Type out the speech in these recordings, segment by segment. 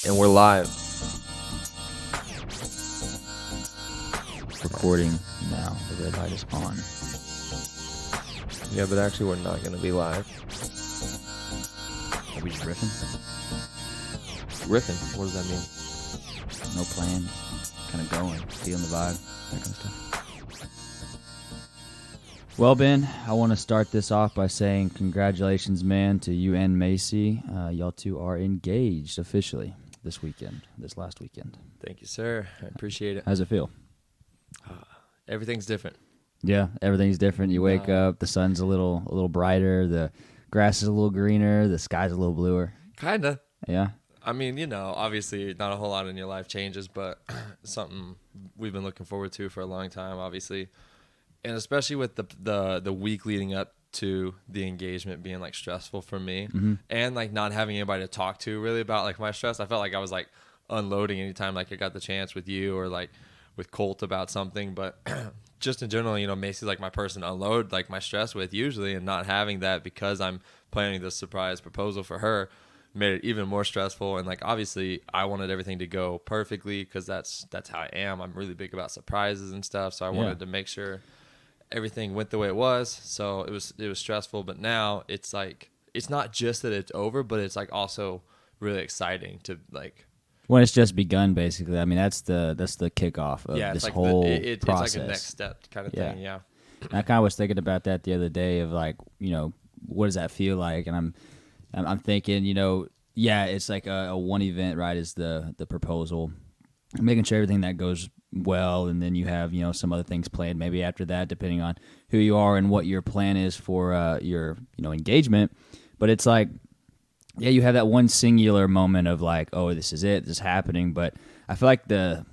And we're live. Recording now. The red light is on. Yeah, but actually we're not going to be live. Are we just riffing? Riffing, what does that mean? No plan. Kind of going. Feeling the vibe. That kind of stuff. Well, Ben, I want to start this off by saying congratulations, man, to you and Macey. Y'all two are engaged officially this last weekend. Thank you, sir. I appreciate it. How's it feel? Everything's different. Yeah, everything's different. You wake up, the sun's a little brighter, the grass is a little greener, the sky's a little bluer. Kinda. Yeah. I mean, obviously not a whole lot in your life changes, but something we've been looking forward to for a long time, obviously. And especially with the week leading up to the engagement being like stressful for me, and like not having anybody to talk to really about like my stress. I felt like I was like unloading anytime like I got the chance with you or like with Colt about something, but just in general, Macy's like my person to unload like my stress with usually, and not having that because I'm planning this surprise proposal for her made it even more stressful. And like obviously I wanted everything to go perfectly because that's how I am. I'm really big about surprises and stuff, so I wanted to make sure everything went the way it was. So it was stressful, but now it's like it's not just that it's over, but it's like also really exciting to like When it's just begun, basically. I mean, that's the kickoff of this like whole process. it's like a next step kind of thing. Yeah. And I kind of was thinking about that the other day of like, what does that feel like? And I'm thinking, it's like a one event, right? Is the proposal, making sure everything that goes well, and then you have some other things planned maybe after that, depending on who you are and what your plan is for your engagement. But it's like, yeah, you have that one singular moment of like, oh, this is it, this is happening. But I feel like the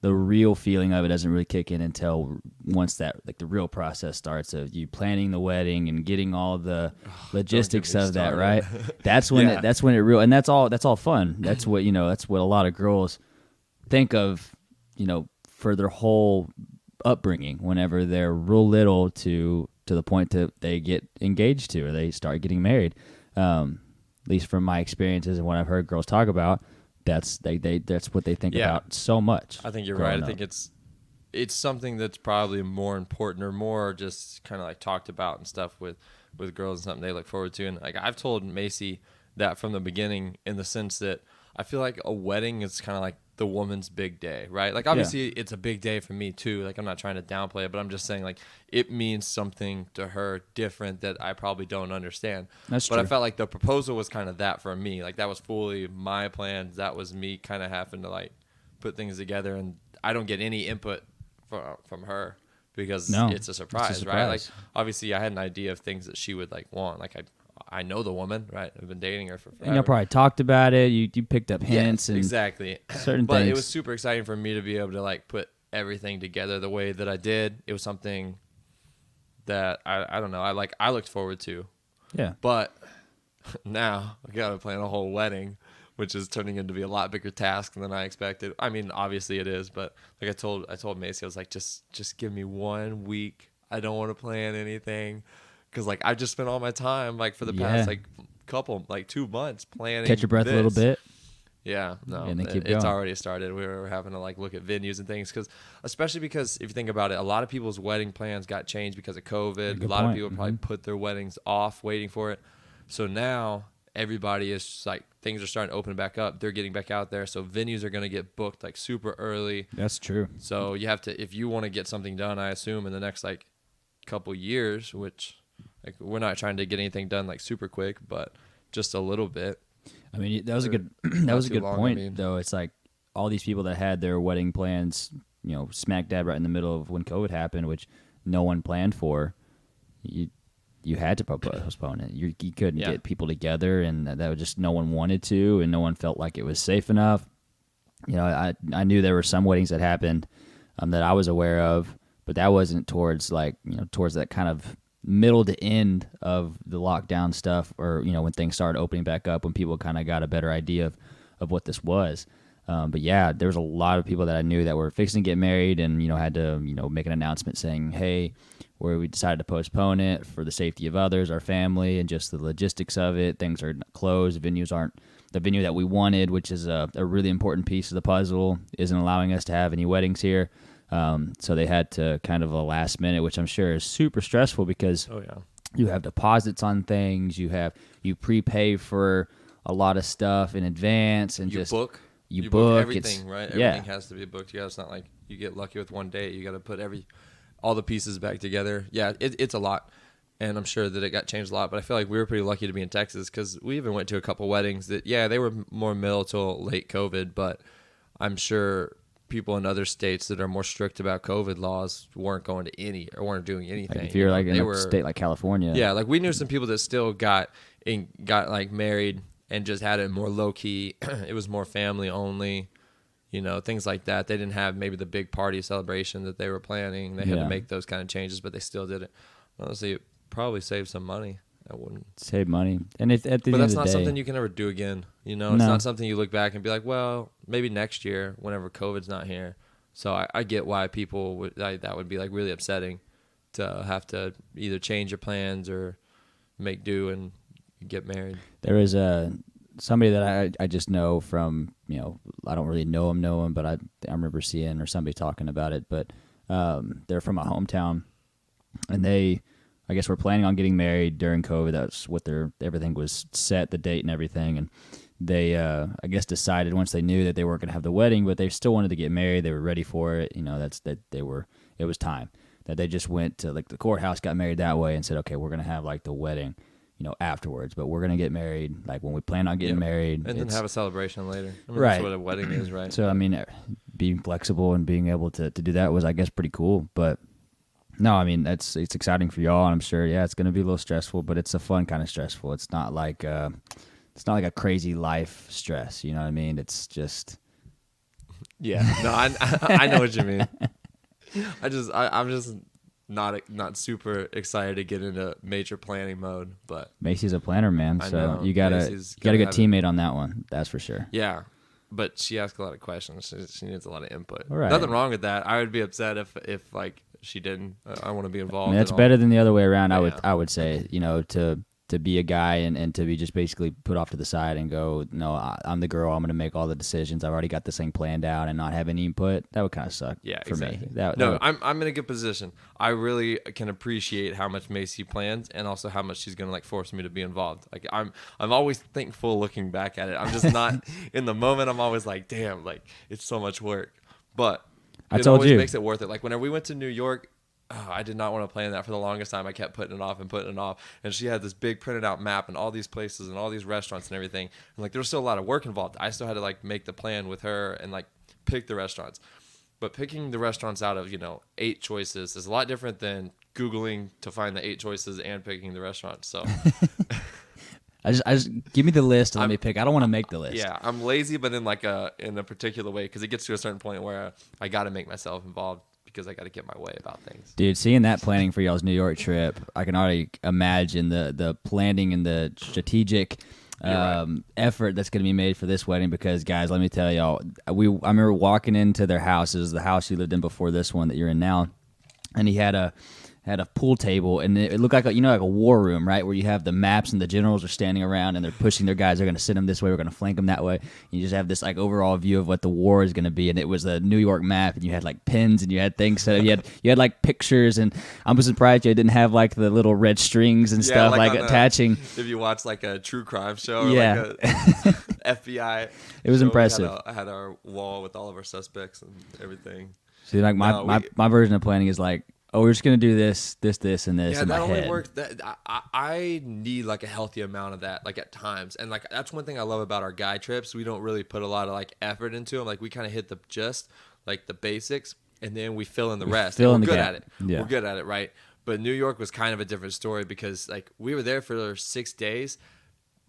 real feeling of it doesn't really kick in until once that like the real process starts of you planning the wedding and getting all the logistics of that, right? That's when that's when it real, and that's all fun. That's what that's what a lot of girls think of, for their whole upbringing whenever they're real little to the point that they get engaged to or they start getting married. At least from my experiences and what I've heard girls talk about, that's what they think about so much. I think you're right. I think it's something that's probably more important or more just kind of like talked about and stuff with girls, and something they look forward to. And like I've told Macy that from the beginning, in the sense that I feel like a wedding is kind of like the woman's big day, right? Like obviously it's a big day for me too. Like I'm not trying to downplay it, but I'm just saying like it means something to her different that I probably don't understand. That's true. I felt like the proposal was kind of that for me. Like that was fully my plan. That was me kind of having to like put things together, and I don't get any input from her because it's a surprise, right? Like obviously I had an idea of things that she would like want. Like I know the woman, right? I've been dating her for forever. And you probably talked about it. You picked up hints and exactly certain but things. It was super exciting for me to be able to like put everything together the way that I did. It was something that I don't know. I looked forward to. Yeah. But now I got to plan a whole wedding, which is turning into be a lot bigger task than I expected. I mean, obviously it is, but like I told Macy, I was like, just give me 1 week. I don't want to plan anything. Because like I just spent all my time like for the past like couple like 2 months planning. Catch your breath a little bit. Yeah, no, and then keep it's going. already started. We were having to like look at venues and things especially because if you think about it, a lot of people's wedding plans got changed because of COVID. A lot of people probably put their weddings off waiting for it. So now everybody is just, like things are starting to open back up. They're getting back out there, so venues are going to get booked like super early. That's true. So you have to, if you want to get something done, I assume in the next like couple years, which. Like we're not trying to get anything done like super quick, but just a little bit. I mean, that was a good point though. It's like all these people that had their wedding plans, smack dab right in the middle of when COVID happened, which no one planned for. You had to postpone it. You couldn't get people together, and that was just no one wanted to, and no one felt like it was safe enough. I knew there were some weddings that happened that I was aware of, but that wasn't towards towards that kind of middle to end of the lockdown stuff, or when things started opening back up, when people kind of got a better idea of what this was. But yeah, there was a lot of people that I knew that were fixing to get married and had to make an announcement saying, hey, where we decided to postpone it for the safety of others, our family, and just the logistics of it. Things are closed. Venues aren't the venue that we wanted, which is a really important piece of the puzzle, isn't allowing us to have any weddings here. So they had to kind of a last minute, which I'm sure is super stressful because you have deposits on things, you prepay for a lot of stuff in advance, and you book everything, right? Everything has to be booked. Yeah, it's not like you get lucky with one date. You got to put all the pieces back together. Yeah, it's a lot, and I'm sure that it got changed a lot. But I feel like we were pretty lucky to be in Texas because we even went to a couple weddings that they were more middle till late COVID, but I'm sure people in other states that are more strict about COVID laws weren't going to any or weren't doing anything. Like if you're like in a state like California, like we knew some people that still got like married and just had it more low key. It was more family only, things like that. They didn't have maybe the big party celebration that they were planning. They had to make those kind of changes, but they still did it. Honestly, it probably saved some money. I wouldn't save money, and if at the but end that's of the not day, something you can ever do again. It's not something you look back and be like, well, maybe next year whenever COVID's not here. So I get why people would that would be like really upsetting to have to either change your plans or make do and get married. There is somebody that I just know from, I don't really know him, but I remember seeing or somebody talking about it, but they're from my hometown, and I guess we're planning on getting married during COVID. That's what everything was set, the date and everything, and they I guess decided once they knew that they weren't going to have the wedding, but they still wanted to get married. They were ready for it. It was time that they just went to like the courthouse, got married that way, and said, okay, we're going to have like the wedding afterwards, but we're going to get married like when we plan on getting married. And then have a celebration later. Right. That's what a wedding is, right? So, being flexible and being able to do that was, I guess, pretty cool. But no, it's exciting for y'all, and I'm sure, it's going to be a little stressful, but it's a fun kind of stressful. It's not like a crazy life stress, you know what I mean? It's just... Yeah. No, I know what you mean. I'm just not super excited to get into major planning mode, but Macey's a planner, man. So you got a good teammate on that one. That's for sure. Yeah, but she asks a lot of questions. She needs a lot of input. All right. Nothing wrong with that. I would be upset if like she didn't. I want to be involved. That's better than the other way around. I would say, to be a guy and to be just basically put off to the side and go, no, I'm the girl. I'm going to make all the decisions. I've already got this thing planned out and not have any input. That would kind of suck for me. I'm in a good position. I really can appreciate how much Macey plans and also how much she's going to like force me to be involved. Like I'm always thankful looking back at it. I'm just not in the moment. I'm always like, damn, like it's so much work, but it always makes it worth it. Like whenever we went to New York, I did not want to plan that for the longest time. I kept putting it off. And she had this big printed out map and all these places and all these restaurants and everything. And like there was still a lot of work involved. I still had to like make the plan with her and like pick the restaurants. But picking the restaurants out of, 8 choices is a lot different than Googling to find the 8 choices and picking the restaurants. So I just give me the list and let me pick. I don't want to make the list. Yeah, I'm lazy, but in a particular way, because it gets to a certain point where I got to make myself involved, because I got to get my way about things. Dude, seeing that planning for y'all's New York trip, I can already imagine the planning and the strategic effort that's going to be made for this wedding, because, guys, let me tell y'all, I remember walking into their house. It was the house you lived in before this one that you're in now, and he had a pool table, and it looked like a war room, right, where you have the maps and the generals are standing around and they're pushing their guys. They're going to send them this way. We're going to flank them that way. And you just have this like overall view of what the war is going to be. And it was a New York map, and you had like pins and you had things set up. You had like pictures, and I'm surprised you didn't have like the little red strings and stuff like attaching. If you watch like a true crime show, or like a FBI, it was impressive. I had our wall with all of our suspects and everything. See, like my version of planning is like, oh, we're just going to do this, and this in my head. Yeah, that only works. I need like a healthy amount of that, like at times. And like that's one thing I love about our guy trips. We don't really put a lot of like effort into them. Like we kind of hit the basics, and then we fill in the rest. We're good at it. Yeah. We're good at it, right? But New York was kind of a different story, because like we were there for 6 days,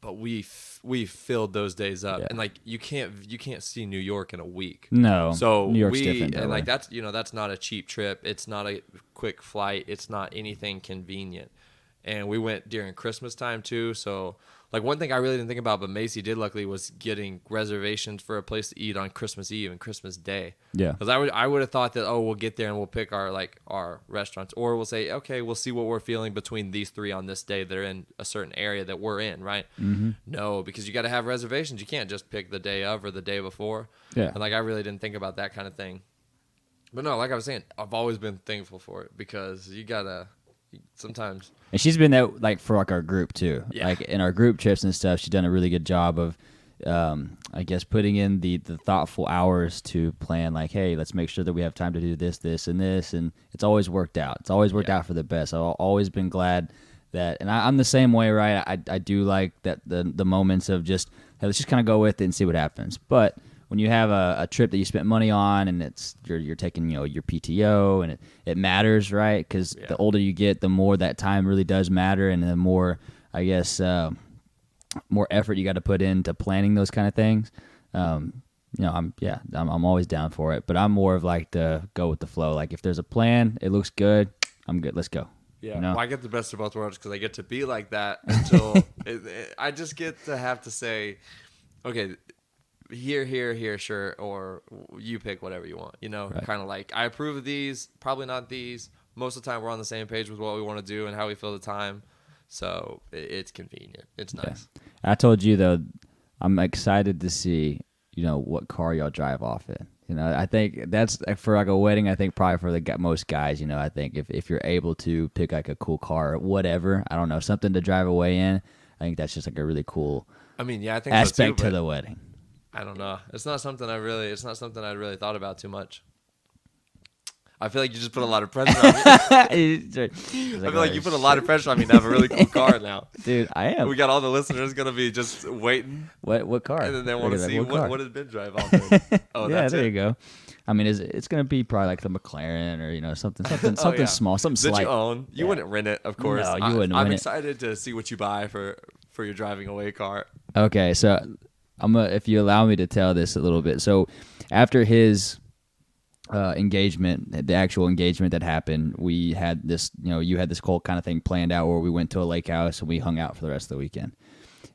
but we filled those days up, and like you can't see New York in a week. No, so New York's different. And like that's not a cheap trip. It's not a quick flight. It's not anything convenient. And we went during Christmas time too, so Like one thing I really didn't think about, but Macy did luckily, was getting reservations for a place to eat on Christmas Eve and Christmas Day. Yeah. Because I would have thought that, oh, we'll get there and we'll pick our restaurants, or we'll say, okay, we'll see what we're feeling between these three on this day that are in a certain area that we're in, right? Mm-hmm. No, because you got to have reservations. You can't just pick the day of or the day before. Yeah. And like I really didn't think about that kind of thing. But no, like I was saying, I've always been thankful for it, because you gotta sometimes. And she's been there like for like our group too. Yeah. Like in our group trips and stuff, she's done a really good job of, I guess, putting in the thoughtful hours to plan. Like, hey, let's make sure that we have time to do this, this, and this, and it's always worked out. It's always worked out for the best. I've always been glad that, and I'm the same way, right? I do like that the moments of just, hey, let's just kind of go with it and see what happens. But when you have a trip that you spent money on, and it's you're taking your PTO, and it matters, right? Because the older you get, the more that time really does matter, and the more, I guess, more effort you got to put into planning those kind of things. I'm always down for it, but I'm more of like to go with the flow. Like if there's a plan, it looks good, I'm good. Let's go. Yeah, you know? well, I get the best of both worlds, because I get to be like that until I just get to have to say, okay, here, sure, or you pick whatever you want. Right. Kind of like, I approve of these, probably not these. Most of the time, we're on the same page with what we want to do and how we fill the time. So it's convenient. It's nice. Yeah. I told you though, I'm excited to see what car y'all drive off in. I think that's for like a wedding. I think probably for most guys, I think if you're able to pick like a cool car or whatever, I don't know, something to drive away in, I think that's just like a really cool. I mean, yeah, I think aspect so too, to the wedding. I don't know. It's not something I really thought about too much. I feel like you just put a lot of pressure on me. I feel like you put a lot of pressure on me to have a really cool car now. Dude, I am. We got all the listeners going to be just waiting. What car? And then they want to see what did Ben drive off in. Oh, yeah, that's there it. you go. I mean, it's going to be probably like the McLaren or something small, something slight. That you own. You wouldn't rent it, of course. No, you wouldn't I'm rent it. excited to see what you buy for your driving away car. Okay, so if you allow me to tell this a little bit. So after his engagement, the actual engagement that happened, we had this, you had this whole kind of thing planned out where we went to a lake house and we hung out for the rest of the weekend.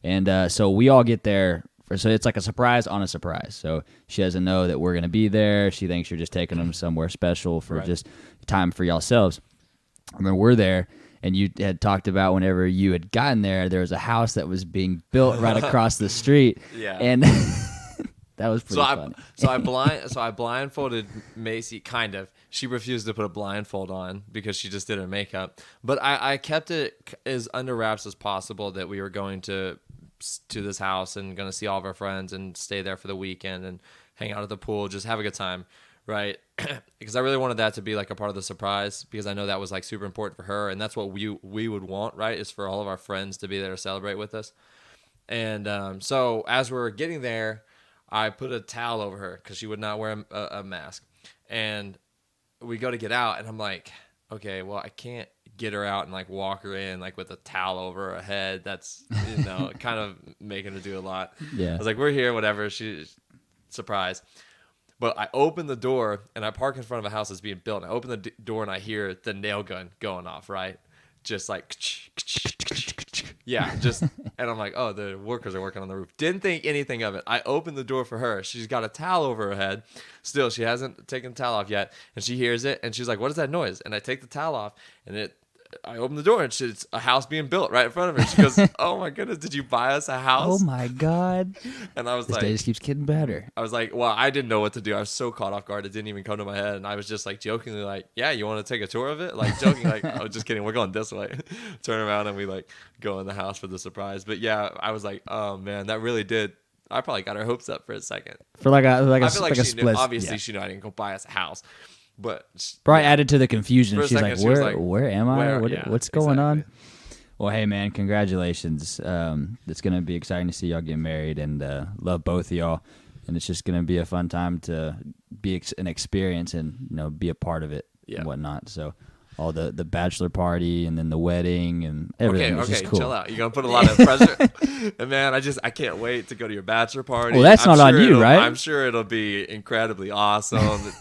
And so we all get there. So it's like a surprise on a surprise. So she doesn't know that we're going to be there. She thinks you're just taking them somewhere special for just time for yourselves. And then we're there. And you had talked about whenever you had gotten there was a house that was being built right across the street. Yeah. And that was pretty funny. So I blindfolded Macy, kind of. She refused to put a blindfold on because she just did her makeup. But I kept it as under wraps as possible that we were going to this house and going to see all of our friends and stay there for the weekend and hang out at the pool, just have a good time. Right, because I really wanted that to be like a part of the surprise, because I know that was like super important for her, and that's what we would want, right? Is for all of our friends to be there to celebrate with us. And so as we're getting there, I put a towel over her because she would not wear a mask, and we go to get out, and I'm like, okay, well, I can't get her out and like walk her in like with a towel over her head. That's kind of making her do a lot. Yeah, I was like, we're here, whatever. Surprise. But I open the door, and I park in front of a house that's being built. And I open the door, and I hear the nail gun going off, right? Just like, yeah, just, and I'm like, oh, the workers are working on the roof. Didn't think anything of it. I opened the door for her. She's got a towel over her head. Still, she hasn't taken the towel off yet. And she hears it, and she's like, what is that noise? And I take the towel off, and I open the door, and it's a house being built right in front of her. She goes, oh my goodness, did you buy us a house? Oh my God. And I was this day just keeps getting better. I was like, well, I didn't know what to do. I was so caught off guard. It didn't even come to my head. And I was just like jokingly like, yeah, you want to take a tour of it? Like joking, like, oh, just kidding. We're going this way. Turn around and we like go in the house for the surprise. But yeah, I was like, oh man, that really did. I probably got her hopes up for a second. For like a I feel like she split. Knew, obviously she knew I didn't go buy us a house. But probably added to the confusion. For a She's second, like, she was like, where am I? What's going on? Well, hey, man, congratulations. It's going to be exciting to see y'all get married, and love both of y'all. And it's just going to be a fun time to be an experience and, be a part of it and whatnot. So all the bachelor party and then the wedding and everything. Okay, just cool. Chill out. You're going to put a lot of pressure. And man, I can't wait to go to your bachelor party. Well, that's not on you, right? I'm sure it'll be incredibly awesome.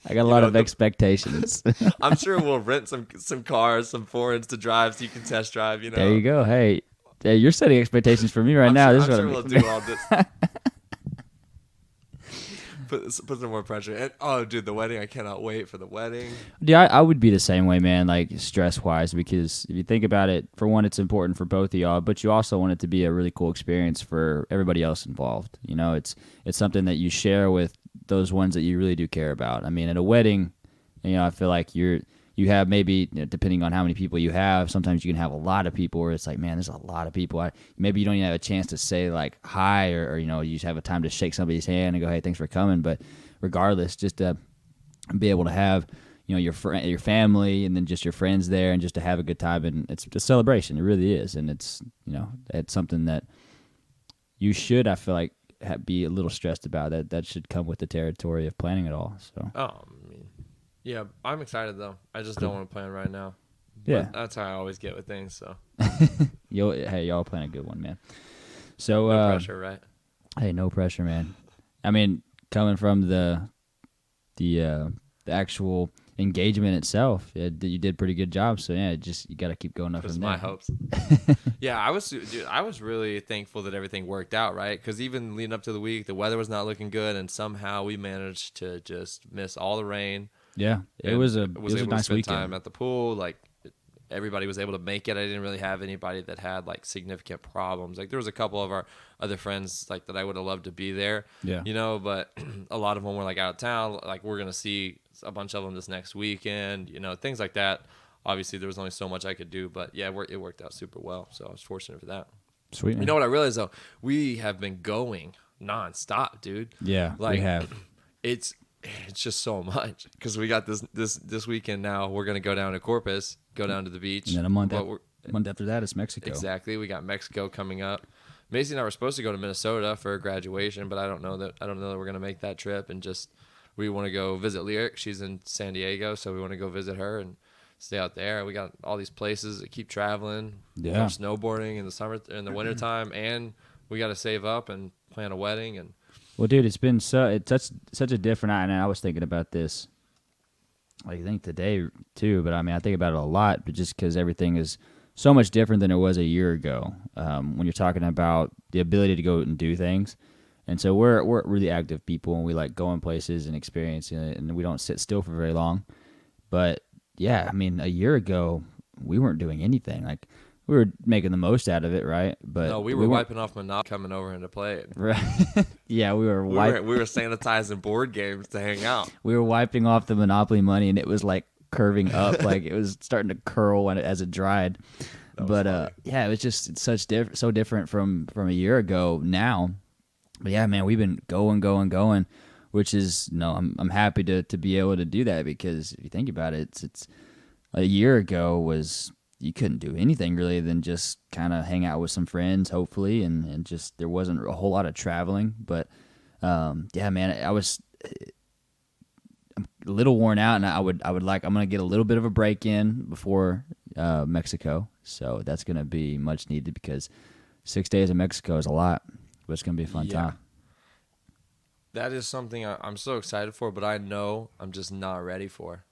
I got a lot of expectations. I'm sure we'll rent some cars, some foreigns to drive so you can test drive, There you go. Hey, Hey, you're setting expectations for me right now. Sure, This is I'm what sure we'll do all this. Put some more pressure. And, oh, dude, the wedding! I cannot wait for the wedding. Yeah, I would be the same way, man. Like stress wise, because if you think about it, for one, it's important for both of y'all, but you also want it to be a really cool experience for everybody else involved. You know, it's something that you share with those ones that you really do care about. I mean, at a wedding, you know, I feel like you have maybe, you know, depending on how many people you have, sometimes you can have a lot of people where it's like, man, there's a lot of people. Maybe you don't even have a chance to say like hi, or you know, you just have a time to shake somebody's hand and go, hey, thanks for coming. But regardless, just to be able to have, you know, your family and then just your friends there and just to have a good time, and it's a celebration. It really is, and it's, you know, it's something that you should, I feel like, be a little stressed about. That should come with the territory of planning it all. So. Oh, I mean, yeah, I'm excited though. I just don't want to plan right now. Yeah, but that's how I always get with things. So. Y'all plan a good one, man. So no pressure, right? Hey, no pressure, man. I mean, coming from the actual engagement itself, you did a pretty good job. So yeah, you got to keep going up from there. My hopes. Yeah, I was really thankful that everything worked out, right? Because even leading up to the week, the weather was not looking good, and somehow we managed to just miss all the rain. Yeah, it was a nice weekend. Time at the pool, like everybody was able to make it. I didn't really have anybody that had like significant problems. Like there was a couple of our other friends like that I would have loved to be there. Yeah, you know, but a lot of them were like out of town. Like we're gonna see a bunch of them this next weekend. You know, things like that. Obviously, there was only so much I could do, but yeah, it worked out super well. So I was fortunate for that. Sweet. Man. You know what I realized though? We have been going nonstop, dude. Yeah, like, we have. It's just so much because we got this weekend now. We're gonna go down to Corpus, go down to the beach, and then a month after that is Mexico. Exactly, we got Mexico coming up. Macy and I were supposed to go to Minnesota for graduation, but I don't know that we're gonna make that trip. And just we want to go visit Lyric. She's in San Diego, so we want to go visit her and stay out there. We got all these places that keep traveling. Yeah, snowboarding in the summer, in the wintertime, and we got to save up and plan a wedding. And well, dude, it's been such a different. And I was thinking about this, I think today too. But I mean, I think about it a lot. But just because everything is so much different than it was a year ago. When you're talking about the ability to go and do things, and so we're really active people, and we like going places and experiencing it, and we don't sit still for very long. But yeah, I mean, a year ago we weren't doing anything. Like we were making the most out of it, right? But no, we were wiping off Monopoly coming over into play. Right. Yeah, we were sanitizing board games to hang out. We were wiping off the Monopoly money, and it was like curving up, like it was starting to curl as it dried. But yeah, it was just so different from a year ago now. But yeah, man, we've been going, which is I'm happy to be able to do that, because if you think about it, it's a year ago was. You couldn't do anything really than just kind of hang out with some friends, hopefully, and just there wasn't a whole lot of traveling. But yeah, man, I'm a little worn out, and I'm gonna get a little bit of a break in before Mexico, so that's gonna be much needed, because 6 days in Mexico is a lot, but it's gonna be a fun time. That is something I'm so excited for, but I know I'm just not ready for.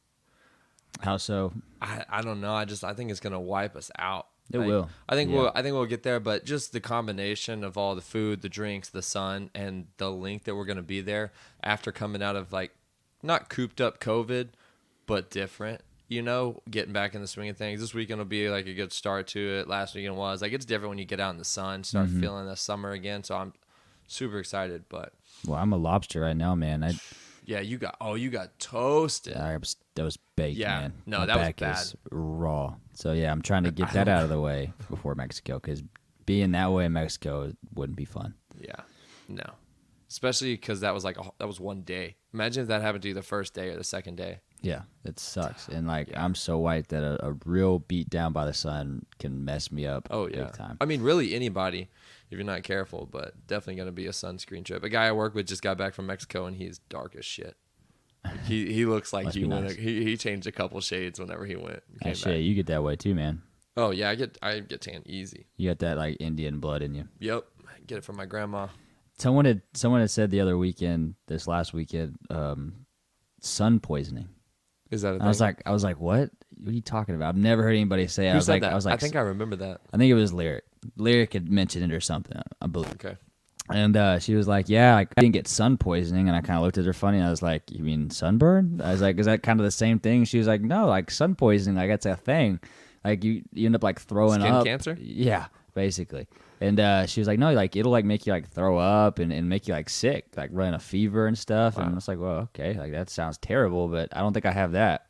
How so? I don't know. I think it's gonna wipe us out. It will. I think we'll get there, but just the combination of all the food, the drinks, the sun, and the length that we're gonna be there after coming out of like not cooped up COVID, but different. You know, getting back in the swing of things. This weekend will be like a good start to it. Last weekend was like it's different when you get out in the sun, start feeling the summer again. So I'm super excited. But I'm a lobster right now, man. Yeah, you got toasted. That was baked, yeah, man. No, My that was back bad. is raw. So yeah, I'm trying to get that out of the way before Mexico, because being that way in Mexico wouldn't be fun. Yeah, no, especially because that was one day. Imagine if that happened to you the first day or the second day. Yeah, it sucks. And I'm so white that a real beat down by the sun can mess me up. Oh yeah, big time. I mean, really anybody if you're not careful, but definitely gonna be a sunscreen trip. A guy I work with just got back from Mexico, and he's dark as shit. He looks like he went. Nice. He changed a couple shades whenever he went. Shit, you get that way too, man. Oh yeah, I get tan easy. You got that like Indian blood in you. Yep, I get it from my grandma. Someone had said this last weekend, sun poisoning. Is that a thing? I was like, what? What are you talking about? I've never heard anybody say it. Who said that? I think I remember that. I think it was Lyric. Lyric had mentioned it or something, I believe. Okay. And she was like, yeah, like, I didn't get sun poisoning. And I kind of looked at her funny. And I was like, you mean sunburn? I was like, is that kind of the same thing? She was like, no, like sun poisoning, like that's a thing. Like you end up like throwing Skin up. cancer? Yeah, basically. And she was like, no, like it'll like make you like throw up and make you like sick, like running a fever and stuff. Wow. And I was like, well, okay, like that sounds terrible, but I don't think I have that.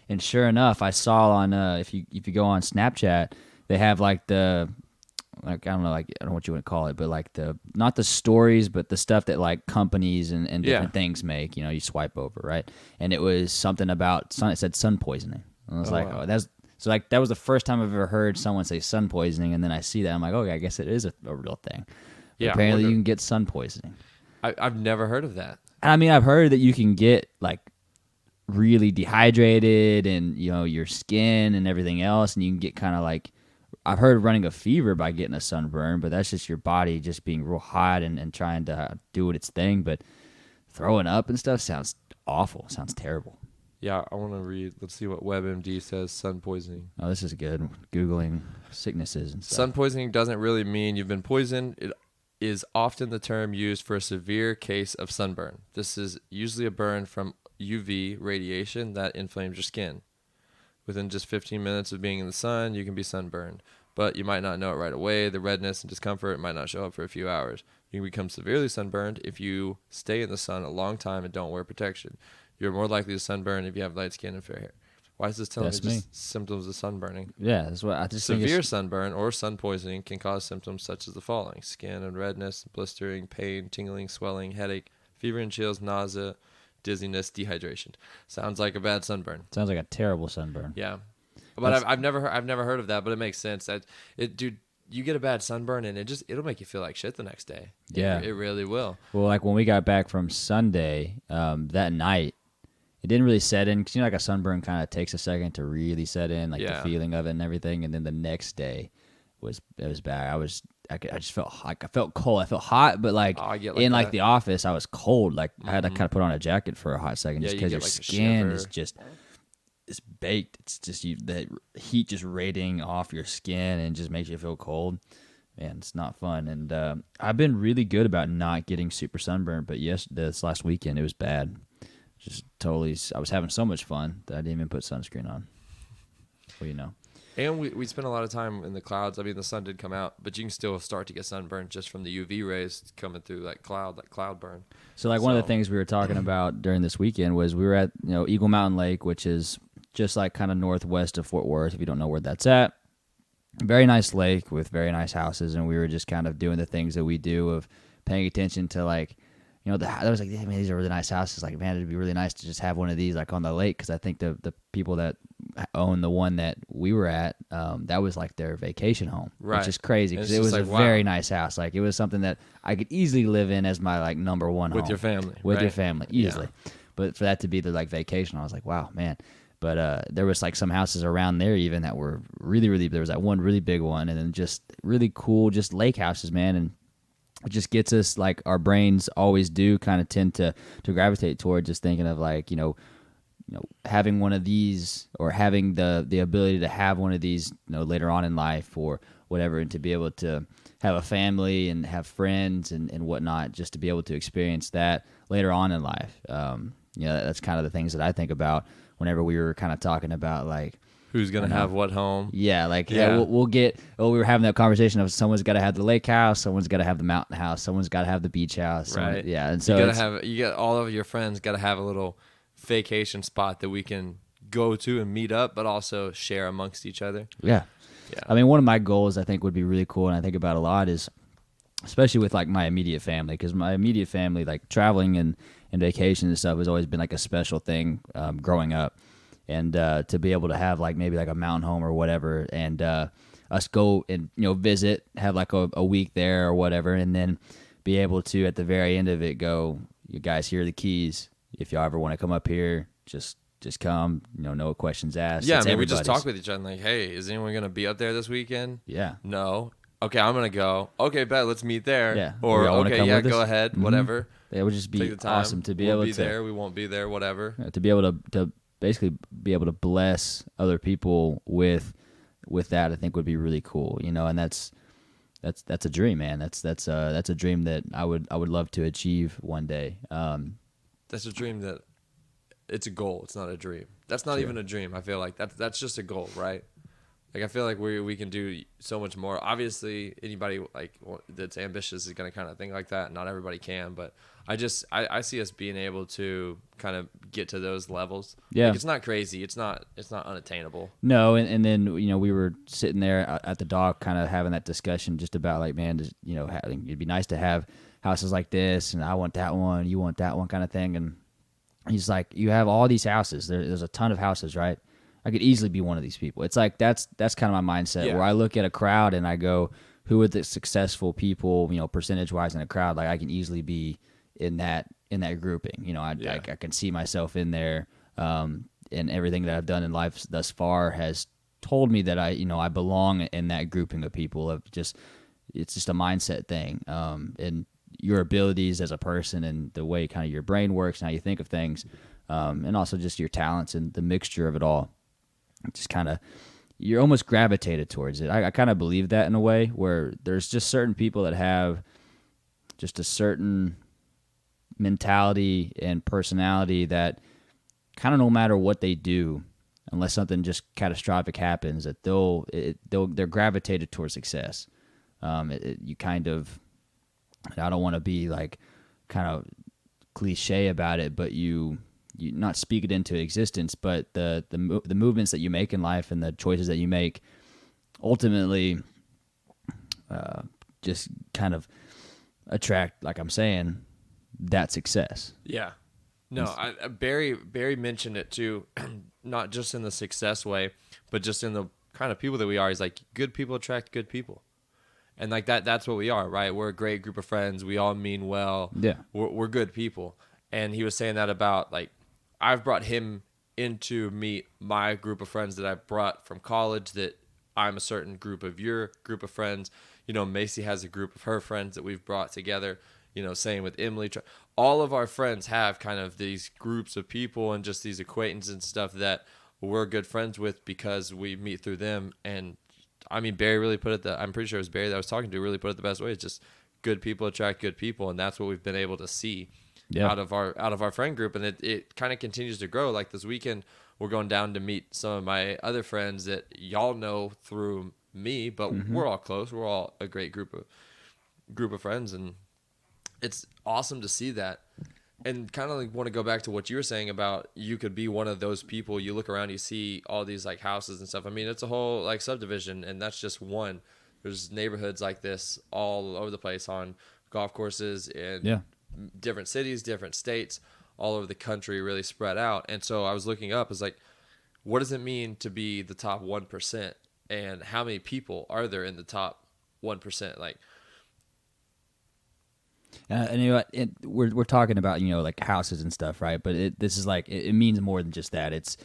And sure enough, I saw on if you go on Snapchat, they have like the like I don't know what you want to call it, but like the not the stories, but the stuff that like companies and different things make. You know, you swipe over, right? And it was something about sun. It said sun poisoning. And I was like, wow. Oh, that's so like that was the first time I've ever heard someone say sun poisoning, and then I see that I'm like, okay, I guess it is a real thing. But apparently you can get sun poisoning. I've never heard of that. And I mean, I've heard that you can get like really dehydrated and you know your skin and everything else, and you can get kind of like. I've heard running a fever by getting a sunburn, but that's just your body just being real hot and trying to do its thing. But throwing up and stuff sounds awful. Sounds terrible. Yeah, I want to read. Let's see what WebMD says. Sun poisoning. Oh, this is good. Googling sicknesses and stuff. Sun poisoning doesn't really mean you've been poisoned. It is often the term used for a severe case of sunburn. This is usually a burn from UV radiation that inflames your skin. Within just 15 minutes of being in the sun, you can be sunburned. But you might not know it right away. The redness and discomfort might not show up for a few hours. You can become severely sunburned if you stay in the sun a long time and don't wear protection. You're more likely to sunburn if you have light skin and fair hair. Why is this telling me just symptoms of sunburning? Yeah, that's what I just Severe sunburn or sun poisoning can cause symptoms such as the following: skin and redness, blistering, pain, tingling, swelling, headache, fever and chills, nausea, dizziness, dehydration. Sounds like a bad sunburn. Sounds like a terrible sunburn. Yeah, but I've never heard of that. But it makes sense. Dude, you get a bad sunburn and it'll make you feel like shit the next day. Yeah, it really will. Well, like when we got back from Sunday, that night, it didn't really set in because you know, like a sunburn kind of takes a second to really set in, like the feeling of it and everything. And then the next day was bad. I just felt like I felt cold. I felt hot, but like, in like the office, I was cold. Like I had to kind of put on a jacket for a hot second just because your skin is just it's baked. It's just the heat just radiating off your skin and just makes you feel cold. Man, it's not fun. And I've been really good about not getting super sunburned, but this last weekend it was bad. Just totally, I was having so much fun that I didn't even put sunscreen on. Well, you know. And we spent a lot of time in the clouds. I mean, the sun did come out, but you can still start to get sunburned just from the UV rays coming through like cloud burn. So one of the things we were talking about during this weekend was we were at Eagle Mountain Lake, which is just like kind of northwest of Fort Worth, if you don't know where that's at. Very nice lake with very nice houses, and we were just kind of doing the things that we do of paying attention to like, I was like, man, these are really nice houses. Like, man, it'd be really nice to just have one of these like on the lake because I think the people that own the one that we were at, that was like their vacation home, which is crazy because it was a very nice house. Like, it was something that I could easily live in as my like number one home. With your family. With your family, easily. Yeah. But for that to be the like vacation, I was like, wow, man. But there was like some houses around there even that were really, really, there was that one really big one and then just really cool, just lake houses, man. And it just gets us, like our brains always do, kind of tend to gravitate toward just thinking of like, having one of these or having the ability to have one of these, later on in life or whatever, and to be able to have a family and have friends and whatnot, just to be able to experience that later on in life. That's kind of the things that I think about whenever we were kind of talking about like, who's going to have what home? Yeah, like we'll get. We were having that conversation of someone's got to have the lake house, someone's got to have the mountain house, someone's got to have the beach house. Right. Yeah, and so you got all of your friends got to have a little vacation spot that we can go to and meet up, but also share amongst each other. Yeah. I mean, one of my goals I think would be really cool, and I think about a lot is, especially with like my immediate family, because my immediate family, like traveling and vacation and stuff, has always been like a special thing growing up. And to be able to have like maybe like a mountain home or whatever, and us go and visit, have like a week there or whatever, and then be able to at the very end of it go, you guys, here are the keys. If y'all ever want to come up here, just come. No questions asked. Yeah, I mean, we just talk with each other like, hey, is anyone gonna be up there this weekend? Yeah. No. Okay, I'm gonna go. Okay, bet, let's meet there. Yeah. Or okay, yeah, go ahead. Mm-hmm. Whatever. It would just be awesome to be able to be there. We won't be there. Whatever. To be able to basically be able to bless other people with with that, I think would be really cool, you know, and that's a dream, man. That's a dream that I would love to achieve one day. That's a dream that it's a goal. It's not a dream. That's not True. even a dream. I feel like that's just a goal, right? Like I feel like we can do so much more. Obviously, anybody like that's ambitious is gonna kind of think like that. Not everybody can, but I see us being able to kind of get to those levels. Yeah. Like, it's not crazy. It's not unattainable. No, and then you know we were sitting there at the dock, kind of having that discussion just about like, man, you know, it'd be nice to have houses like this, and I want that one, you want that one, kind of thing. And he's like, you have all these houses. There's a ton of houses, right? I could easily be one of these people. It's like that's kind of my mindset, Yeah. where I look at a crowd and I go, who are the successful people, you know, percentage wise in a crowd? Like I can easily be in that grouping. You know, I can see myself in there. And everything that I've done in life thus far has told me that I belong in that grouping of people. It's just a mindset thing. And your abilities as a person and the way kind of your brain works and how you think of things, and also just your talents and the mixture of it all. Just kind of, you're almost gravitated towards it. I kind of believe that in a way, where there's just certain people that have just a certain mentality and personality that kind of no matter what they do, unless something just catastrophic happens, that they're gravitated towards success. You kind of, I don't want to be like kind of cliche about it, but you not speak it into existence, but the movements that you make in life and the choices that you make ultimately just kind of attract, like I'm saying, that success. Yeah. No, Barry mentioned it too, not just in the success way, but just in the kind of people that we are. He's like, good people attract good people. And like that's what we are, right? We're a great group of friends. We all mean well. Yeah. We're good people. And he was saying that about, like, I've brought him in to meet my group of friends that I brought from college, that I'm a certain group of your group of friends. You know, Macey has a group of her friends that we've brought together. You know, same with Emily. All of our friends have kind of these groups of people and just these acquaintances and stuff that we're good friends with because we meet through them. And I mean, Barry really put it, I'm pretty sure it was Barry that I was talking to, really put it the best way. It's just good people attract good people. And that's what we've been able to see out of our friend group. And it kind of continues to grow. Like this weekend, we're going down to meet some of my other friends that y'all know through me, but we're all close. We're all a great group of friends. And it's awesome to see that. And kind of like want to go back to what you were saying about you could be one of those people. You look around, you see all these like houses and stuff. I mean, it's a whole like subdivision, and that's just one. There's neighborhoods like this all over the place on golf courses in different cities, different states, all over the country, really spread out. And so I was looking up, it's like, what does it mean to be the top 1%? And how many people are there in the top 1%? Like, and you know what, we're talking about, you know, like houses and stuff, right? But this is like it means more than just that. It's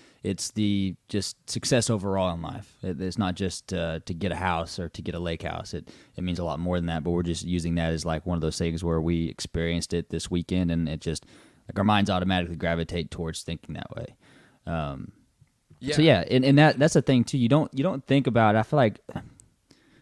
the just success overall in life. It's not just to get a house or to get a lake house. It means a lot more than that. But we're just using that as like one of those things where we experienced it this weekend, and it just like our minds automatically gravitate towards thinking that way. So yeah, and that's the thing too. You don't think about it. I feel like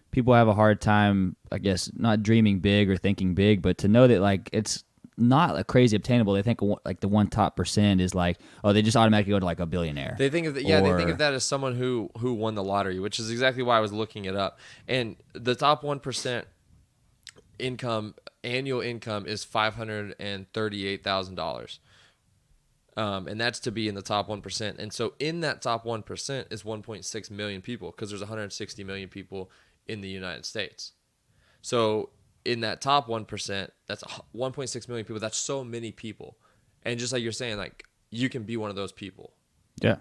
people have a hard time, I guess, not dreaming big or thinking big, but to know that like it's not a crazy obtainable. They think like the 1 top % is like, oh, they just automatically go to like a billionaire. They think of they think of that as someone who won the lottery, which is exactly why I was looking it up. And the top 1% annual income is $538,000. And that's to be in the top 1%. And so in that top 1% is 1.6 million people, because there's 160 million people in the United States. So in that top 1%, that's 1.6 million people. That's so many people. And just like you're saying, like, you can be one of those people. Yeah.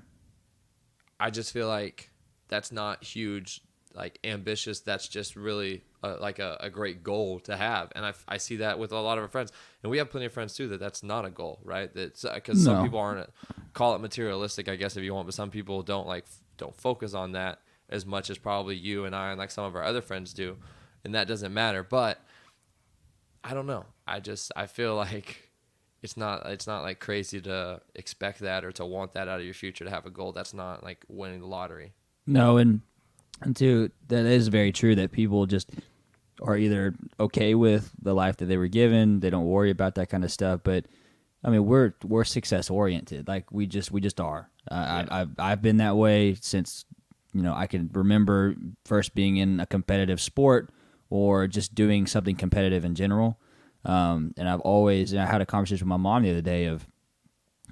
I just feel like that's not huge, like ambitious. That's just really like a great goal to have. And I see that with a lot of our friends. And we have plenty of friends too that's not a goal, right? That's because some people aren't, call it materialistic, I guess, if you want, but some people don't focus on that as much as probably you and I and like some of our other friends do, and that doesn't matter. But I don't know. I feel like it's not like crazy to expect that or to want that out of your future, to have a goal. That's not like winning the lottery. No, and And two, that is very true that people just are either okay with the life that they were given, they don't worry about that kind of stuff. But I mean, we're success oriented. Like we just are. I've been that way since I can remember first being in a competitive sport or just doing something competitive in general. And I had a conversation with my mom the other day of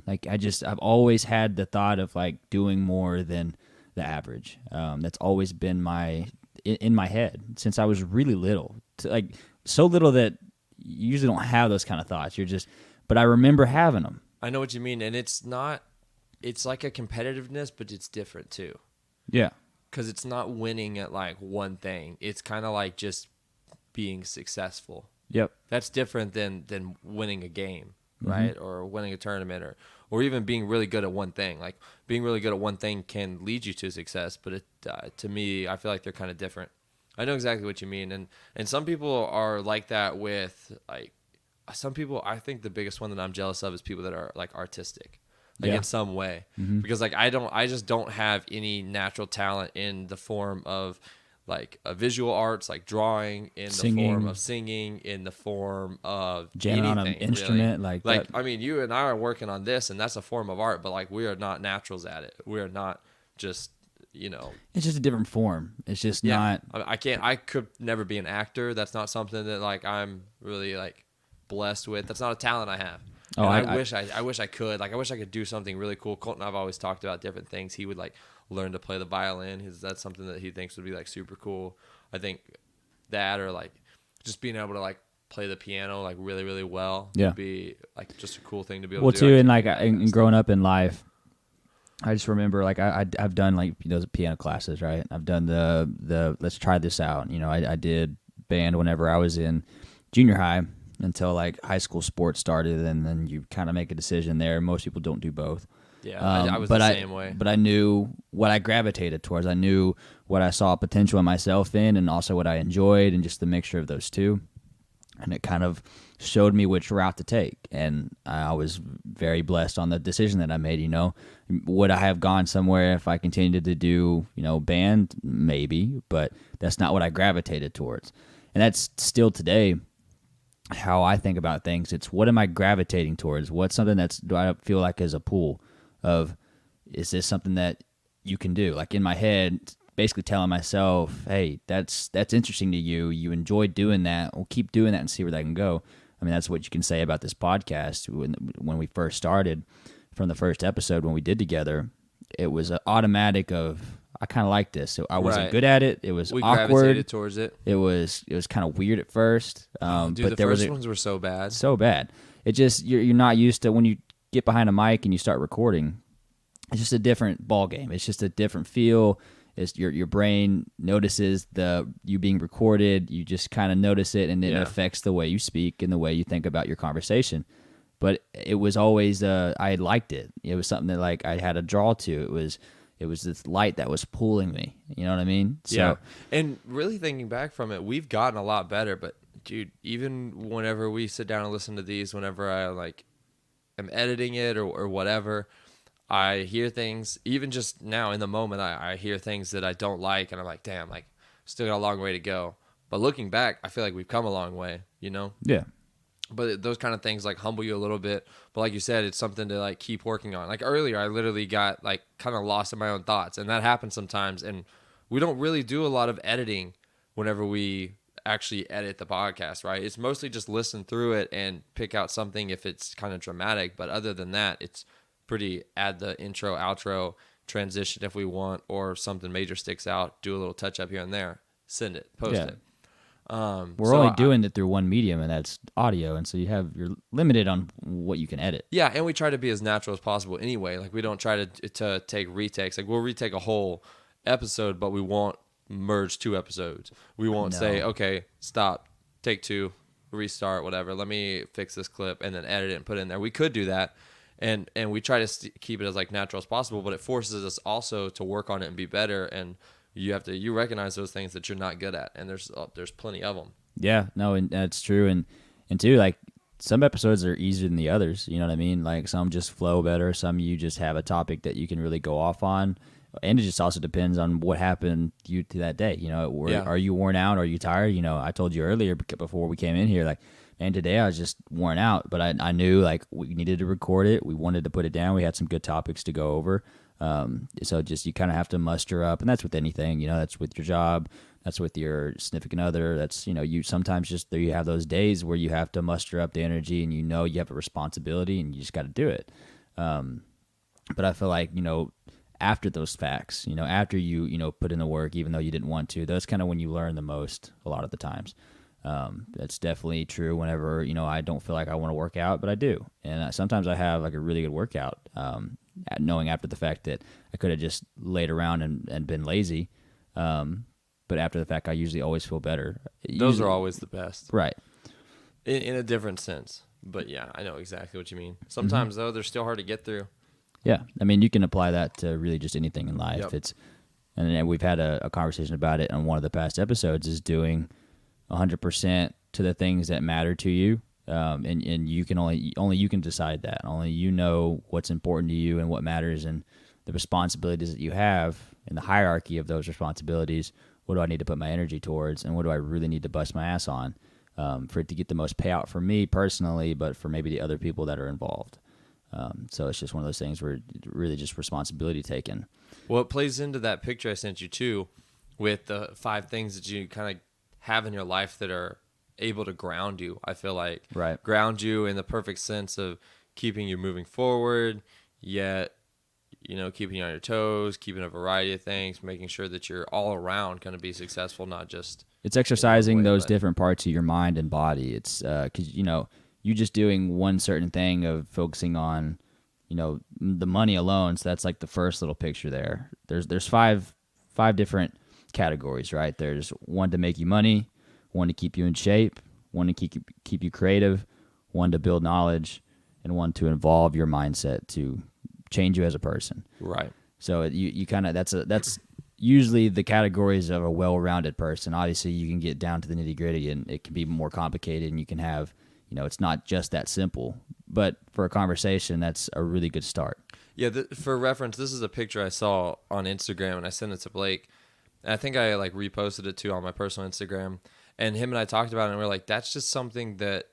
like I've always had the thought of like doing more than the average. That's always been in my head since I was really little. Like so little that you usually don't have those kind of thoughts. But I remember having them. I know what you mean, and it's like a competitiveness, but it's different too. Yeah, because it's not winning at like one thing. It's kind of like just being successful. Yep, that's different than winning a game, right? Or winning a tournament, or even being really good at one thing. Like being really good at one thing can lead you to success, but to me, I feel like they're kind of different. I know exactly what you mean, and some people are like that with like some people. I think the biggest one that I'm jealous of is people that are like artistic, like in some way, because like I just don't have any natural talent in the form of like visual arts, like drawing, in the form of singing, in the form of jamming on an instrument, really. Like I mean, you and I are working on this, and that's a form of art, but like we are not naturals at it. We are not just It's just a different form. It's just not. I could never be an actor. That's not something that like I'm really like blessed with. That's not a talent I have. Oh, I wish I could. Like I wish I could do something really cool. Colton and I've always talked about different things. He would like learn to play the violin. That's something that he thinks would be like super cool. I think that, or like just being able to like play the piano like really really well would be like just a cool thing to be able to do. Well, too, and like and growing up in life, I just remember like I've done like those piano classes, right? I've done the let's try this out. I did band whenever I was in junior high until like high school sports started, and then you kind of make a decision there. Most people don't do both. Yeah, I was the same way. But I knew what I gravitated towards. I knew what I saw potential in myself in, and also what I enjoyed, and just the mixture of those two. And it kind of showed me which route to take. And I was very blessed on the decision that I made. Would I have gone somewhere if I continued to do, band? Maybe, but that's not what I gravitated towards. And that's still today how I think about things. It's what am I gravitating towards? What's something do I feel like is a pull of, is this something that you can do? Like in my head, basically telling myself, hey, that's interesting to you. You enjoy doing that. Well, keep doing that and see where that can go. I mean, that's what you can say about this podcast. When we first started, from the first episode when we did together, it was an automatic of, I kind of like this. So I wasn't good at it. It was awkward. We gravitated towards it. It was kind of weird at first. Dude, but the first ones were so bad. So bad. It just, you're not used to, when you get behind a mic and you start recording, it's just a different ball game. It's just a different feel. It's your brain notices you being recorded. You just kind of notice it, and it affects the way you speak and the way you think about your conversation. But it was always I liked it. It was something that like I had a draw to. It was this light that was pulling me. You know what I mean? So, yeah. And really thinking back from it, we've gotten a lot better. But dude, even whenever we sit down and listen to these, whenever I like am editing it or whatever, I hear things, even just now in the moment, I hear things that I don't like, and I'm like, damn, like, still got a long way to go. But looking back, I feel like we've come a long way, Yeah. But those kind of things, like, humble you a little bit. But like you said, it's something to, like, keep working on. Like, earlier, I literally got, like, kind of lost in my own thoughts, and that happens sometimes. And we don't really do a lot of editing whenever we actually edit the podcast, right? It's mostly just listen through it and pick out something if it's kind of dramatic. But other than that, it's pretty add the intro, outro, transition if we want, or something major sticks out, do a little touch up here and there, send it, post it. We're only doing it through one medium, and that's audio, and so you're limited on what you can edit. Yeah, and we try to be as natural as possible anyway. Like we don't try to take retakes. Like we'll retake a whole episode, but we won't merge two episodes. We won't say, okay, stop, take two, restart, whatever. Let me fix this clip and then edit it and put it in there. We could do that. And we try to keep it as like natural as possible, but it forces us also to work on it and be better. And you recognize those things that you're not good at, and there's plenty of them. Yeah, no, and that's true. And too, like some episodes are easier than the others. You know what I mean? Like some just flow better. Some you just have a topic that you can really go off on. And it just also depends on what happened to that day. Are you worn out? Are you tired? I told you earlier before we came in here, like, man, today I was just worn out, but I knew like we needed to record it. We wanted to put it down. We had some good topics to go over. So just you kind of have to muster up, and that's with anything. That's with your job. That's with your significant other. That's you sometimes just you have those days where you have to muster up the energy, and you have a responsibility, and you just got to do it. But I feel like after those facts, after you put in the work, even though you didn't want to, that's kind of when you learn the most a lot of the times. That's definitely true whenever, I don't feel like I want to work out, but I do. And sometimes I have like a really good workout, knowing after the fact that I could have just laid around and been lazy. But after the fact, I usually always feel better. Those are always the best. Right. In a different sense. But yeah, I know exactly what you mean. Sometimes though, they're still hard to get through. Yeah. I mean, you can apply that to really just anything in life. Yep. And we've had a conversation about it on one of the past episodes, is doing 100% to the things that matter to you. And you can only you can decide that. Only you know what's important to you and what matters, and the responsibilities that you have in the hierarchy of those responsibilities. What do I need to put my energy towards, and what do I really need to bust my ass on for it to get the most payout for me personally, but for maybe the other people that are involved. So it's just one of those things where really just responsibility taken. Well, it plays into that picture I sent you too, with the 5 things that you kind of have in your life that are able to ground you. I feel like ground you in the perfect sense of keeping you moving forward, yet keeping you on your toes, keeping a variety of things, making sure that you're all around going to be successful, not just. It's exercising those different parts of your mind and body. It's because you just doing one certain thing of focusing on the money alone. So that's like the first little picture there. There's five different categories, right? There's one to make you money, one to keep you in shape, one to keep you creative, one to build knowledge, and one to evolve your mindset to change you as a person. Right. So you kind of that's usually the categories of a well-rounded person. Obviously, you can get down to the nitty-gritty, and it can be more complicated, and you can have it's not just that simple. But for a conversation, that's a really good start. Yeah. For reference, this is a picture I saw on Instagram, and I sent it to Blake. And I think I reposted it too on my personal Instagram, and him and I talked about it, and we're like, that's just something that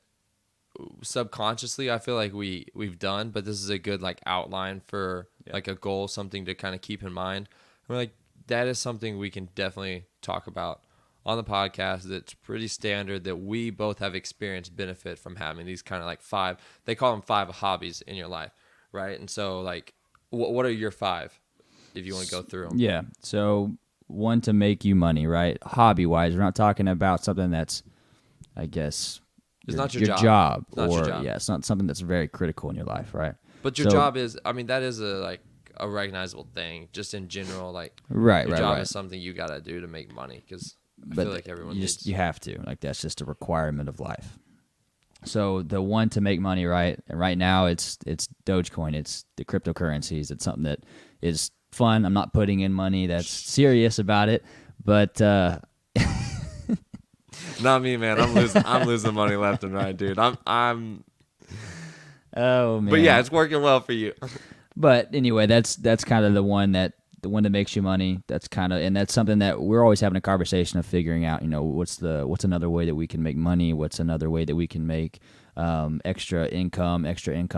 subconsciously I feel like we've done, but this is a good outline for a goal, something to kind of keep in mind. And we're like, that is something we can definitely talk about on the podcast. That's pretty standard, that we both have experienced benefit from having these kind of 5, they call them 5 hobbies in your life, right? And so what are your 5 if you want to go through them? Yeah. So one to make you money, right? Hobby wise, we're not talking about something that's, I guess, it's not your job. It's not your job. Yeah, it's not something that's very critical in your life, right? But your job is, that is a recognizable thing, just in general. Your job is something you gotta do to make money, because I feel like everyone needs. You have to. That's just a requirement of life. So the one to make money, right? And right now it's Dogecoin. It's the cryptocurrencies. It's something that is fun. I'm not putting in money that's serious about it, but not me, man. I'm losing money left and right, dude. I'm. Oh man. But yeah, it's working well for you. But anyway, that's kind of the one that makes you money. That's and that's something that we're always having a conversation of figuring out. What's another way that we can make money? What's another way that we can make extra income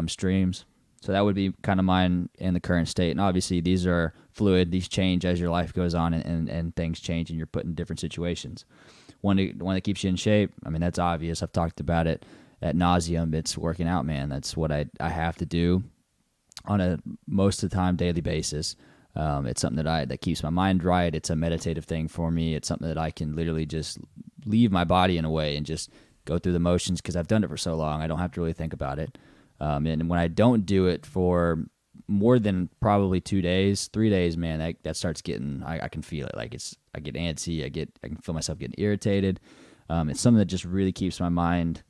streams? So that would be kind of mine in the current state. And obviously these are fluid. These change as your life goes on, and things change, and you're put in different situations. One that keeps you in shape, that's obvious. I've talked about it ad nauseum. It's working out, man. That's what I have to do on a most of the time daily basis. It's something that keeps my mind right. It's a meditative thing for me. It's something that I can literally just leave my body in a way and just go through the motions, because I've done it for so long. I don't have to really think about it. And when I don't do it for more than probably 2 days, 3 days, man, that starts getting, I can feel it. I get antsy. I can feel myself getting irritated. It's something that just really keeps my mind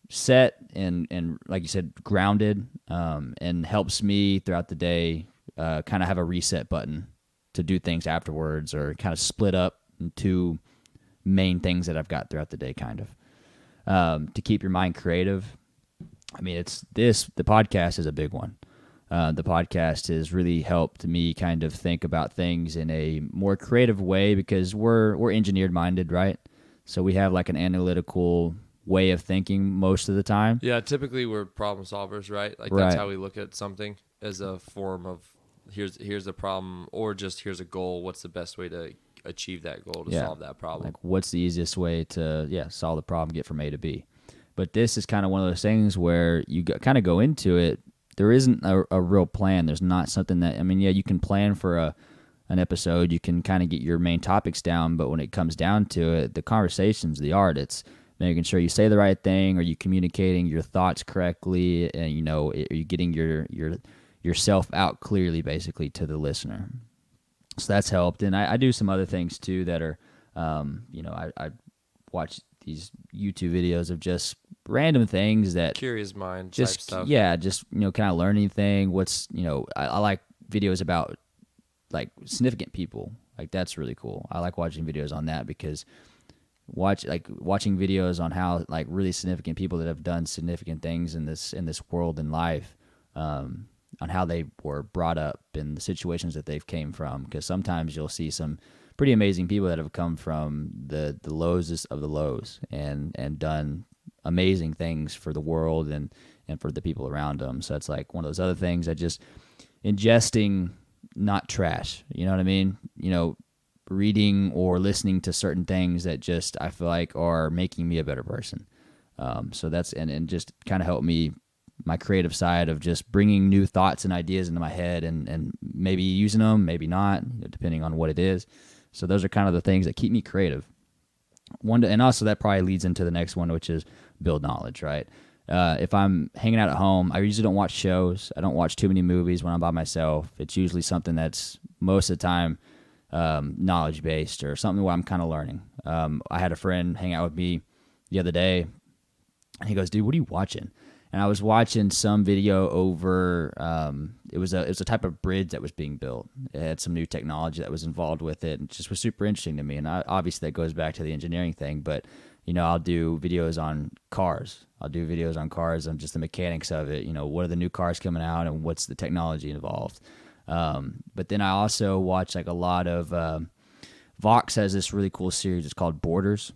set and like you said, grounded, and helps me throughout the day kind of have a reset button to do things afterwards, or kind of split up into main things that I've got throughout the day, kind of. To keep your mind creative, the podcast is a big one. the podcast has really helped me kind of think about things in a more creative way because we're engineered minded, right? So we have like an analytical way of thinking most of the time. Yeah, typically we're problem solvers, right? Like Right. that's how we look at something, as a form of here's a problem, or just here's a goal. What's the best way to achieve that goal, to solve that problem? Like what's the easiest way to solve the problem, get from A to B. But this is kind of one of those things where you kind of go into it. There isn't a real plan. There's not something that, I mean, yeah, you can plan for an episode. You can kind of get your main topics down, but when it comes down to it, the conversation's the art. It's making sure you say the right thing. Are you communicating your thoughts correctly? And, you know, are you getting yourself out clearly, basically, to the listener? So that's helped. And I do some other things, too, that are, I watch these YouTube videos of just random things that Curious mind just type stuff. yeah, just kind of learn anything. What's I like videos about like significant people. Like that's really cool. I like watching videos on that because watching videos on how like really significant people that have done significant things in this world and life, on how they were brought up and the situations that they've came from. Because sometimes you'll see some pretty amazing people that have come from the lows of the lows and done amazing things for the world and for the people around them. So it's like one of those other things that just ingesting, not trash. You know what I mean? You know, reading or listening to certain things that just I feel like are making me a better person. So that's and just kind of helped me, my creative side of just bringing new thoughts and ideas into my head and maybe using them, maybe not, depending on what it is. So those are kind of the things that keep me creative. And also that probably leads into the next one, which is build knowledge, right? If I'm hanging out at home, I usually don't watch shows. I don't watch too many movies when I'm by myself. It's usually something that's most of the time knowledge-based or something where I'm kind of learning. I had a friend hang out with me the other day, and he goes, "Dude, what are you watching?" And I was watching some video over, it was a type of bridge that was being built. It had some new technology that was involved with it, and it just was super interesting to me. And obviously that goes back to the engineering thing, but I'll do videos on cars. I'll do videos on cars and just the mechanics of it. What are the new cars coming out and what's the technology involved? But then I also watch like a lot of, Vox has this really cool series. It's called Borders.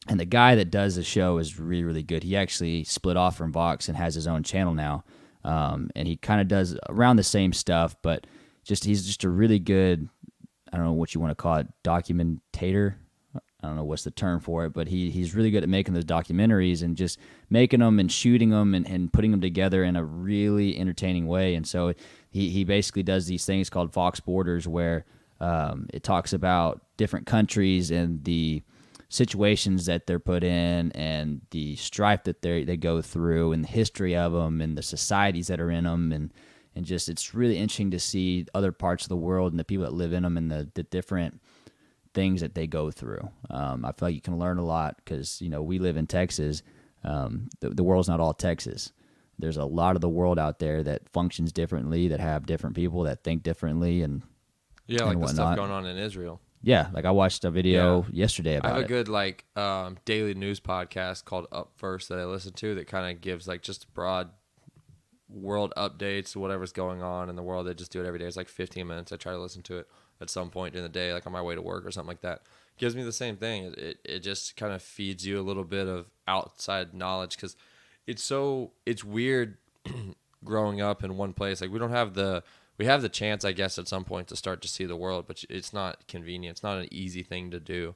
And the guy that does the show is really, really good. He actually split off from Vox and has his own channel now. And he kind of does around the same stuff, but he's just a really good, I don't know what you want to call it, documentator. I don't know what's the term for it, but he's really good at making those documentaries and just making them and shooting them and putting them together in a really entertaining way. And so he basically does these things called Vox Borders where it talks about different countries and the situations that they're put in and the strife that they go through and the history of them and the societies that are in them and just it's really interesting to see other parts of the world and the people that live in them and the different things that they go through. I feel like you can learn a lot because we live in Texas. The world's not all Texas. There's a lot of the world out there that functions differently, that have different people that think differently and like whatnot. the stuff going on in Israel. Yeah, like I watched a video yesterday about it. I have a good daily news podcast called Up First that I listen to that kind of gives like just broad world updates, whatever's going on in the world. They just do it every day. It's like 15 minutes. I try to listen to it at some point in the day, like on my way to work or something like that. Gives me the same thing. It just kind of feeds you a little bit of outside knowledge because it's weird growing up in one place. Like we have the chance, I guess, at some point to start to see the world, but it's not convenient. It's not an easy thing to do.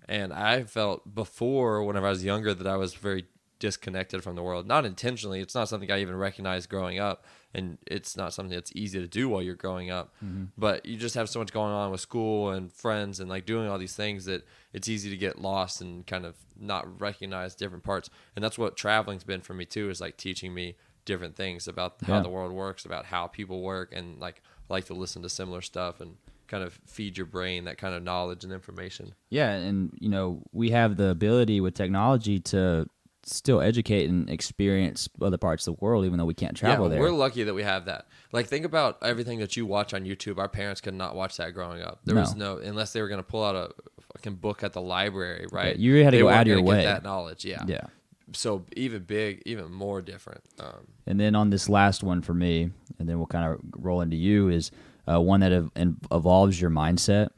And I felt before, whenever I was younger, that I was very disconnected from the world. Not intentionally. It's not something I even recognized growing up, and it's not something that's easy to do while you're growing up. Mm-hmm. But you just have so much going on with school and friends and like doing all these things that it's easy to get lost and kind of not recognize different parts. And that's what traveling's been for me too, is like teaching me different things about how the world works, about how people work, and like to listen to similar stuff and kind of feed your brain that kind of knowledge and information. Yeah, and we have the ability with technology to still educate and experience other parts of the world, even though we can't travel there. We're lucky that we have that. Like, think about everything that you watch on YouTube. Our parents could not watch that growing up. There was no, unless they were going to pull out a fucking book at the library, right? You really had to go out of your way. Get that knowledge, yeah. so even more different. And then on this last one for me, and then we'll kind of roll into you, is one that evolves your mindset.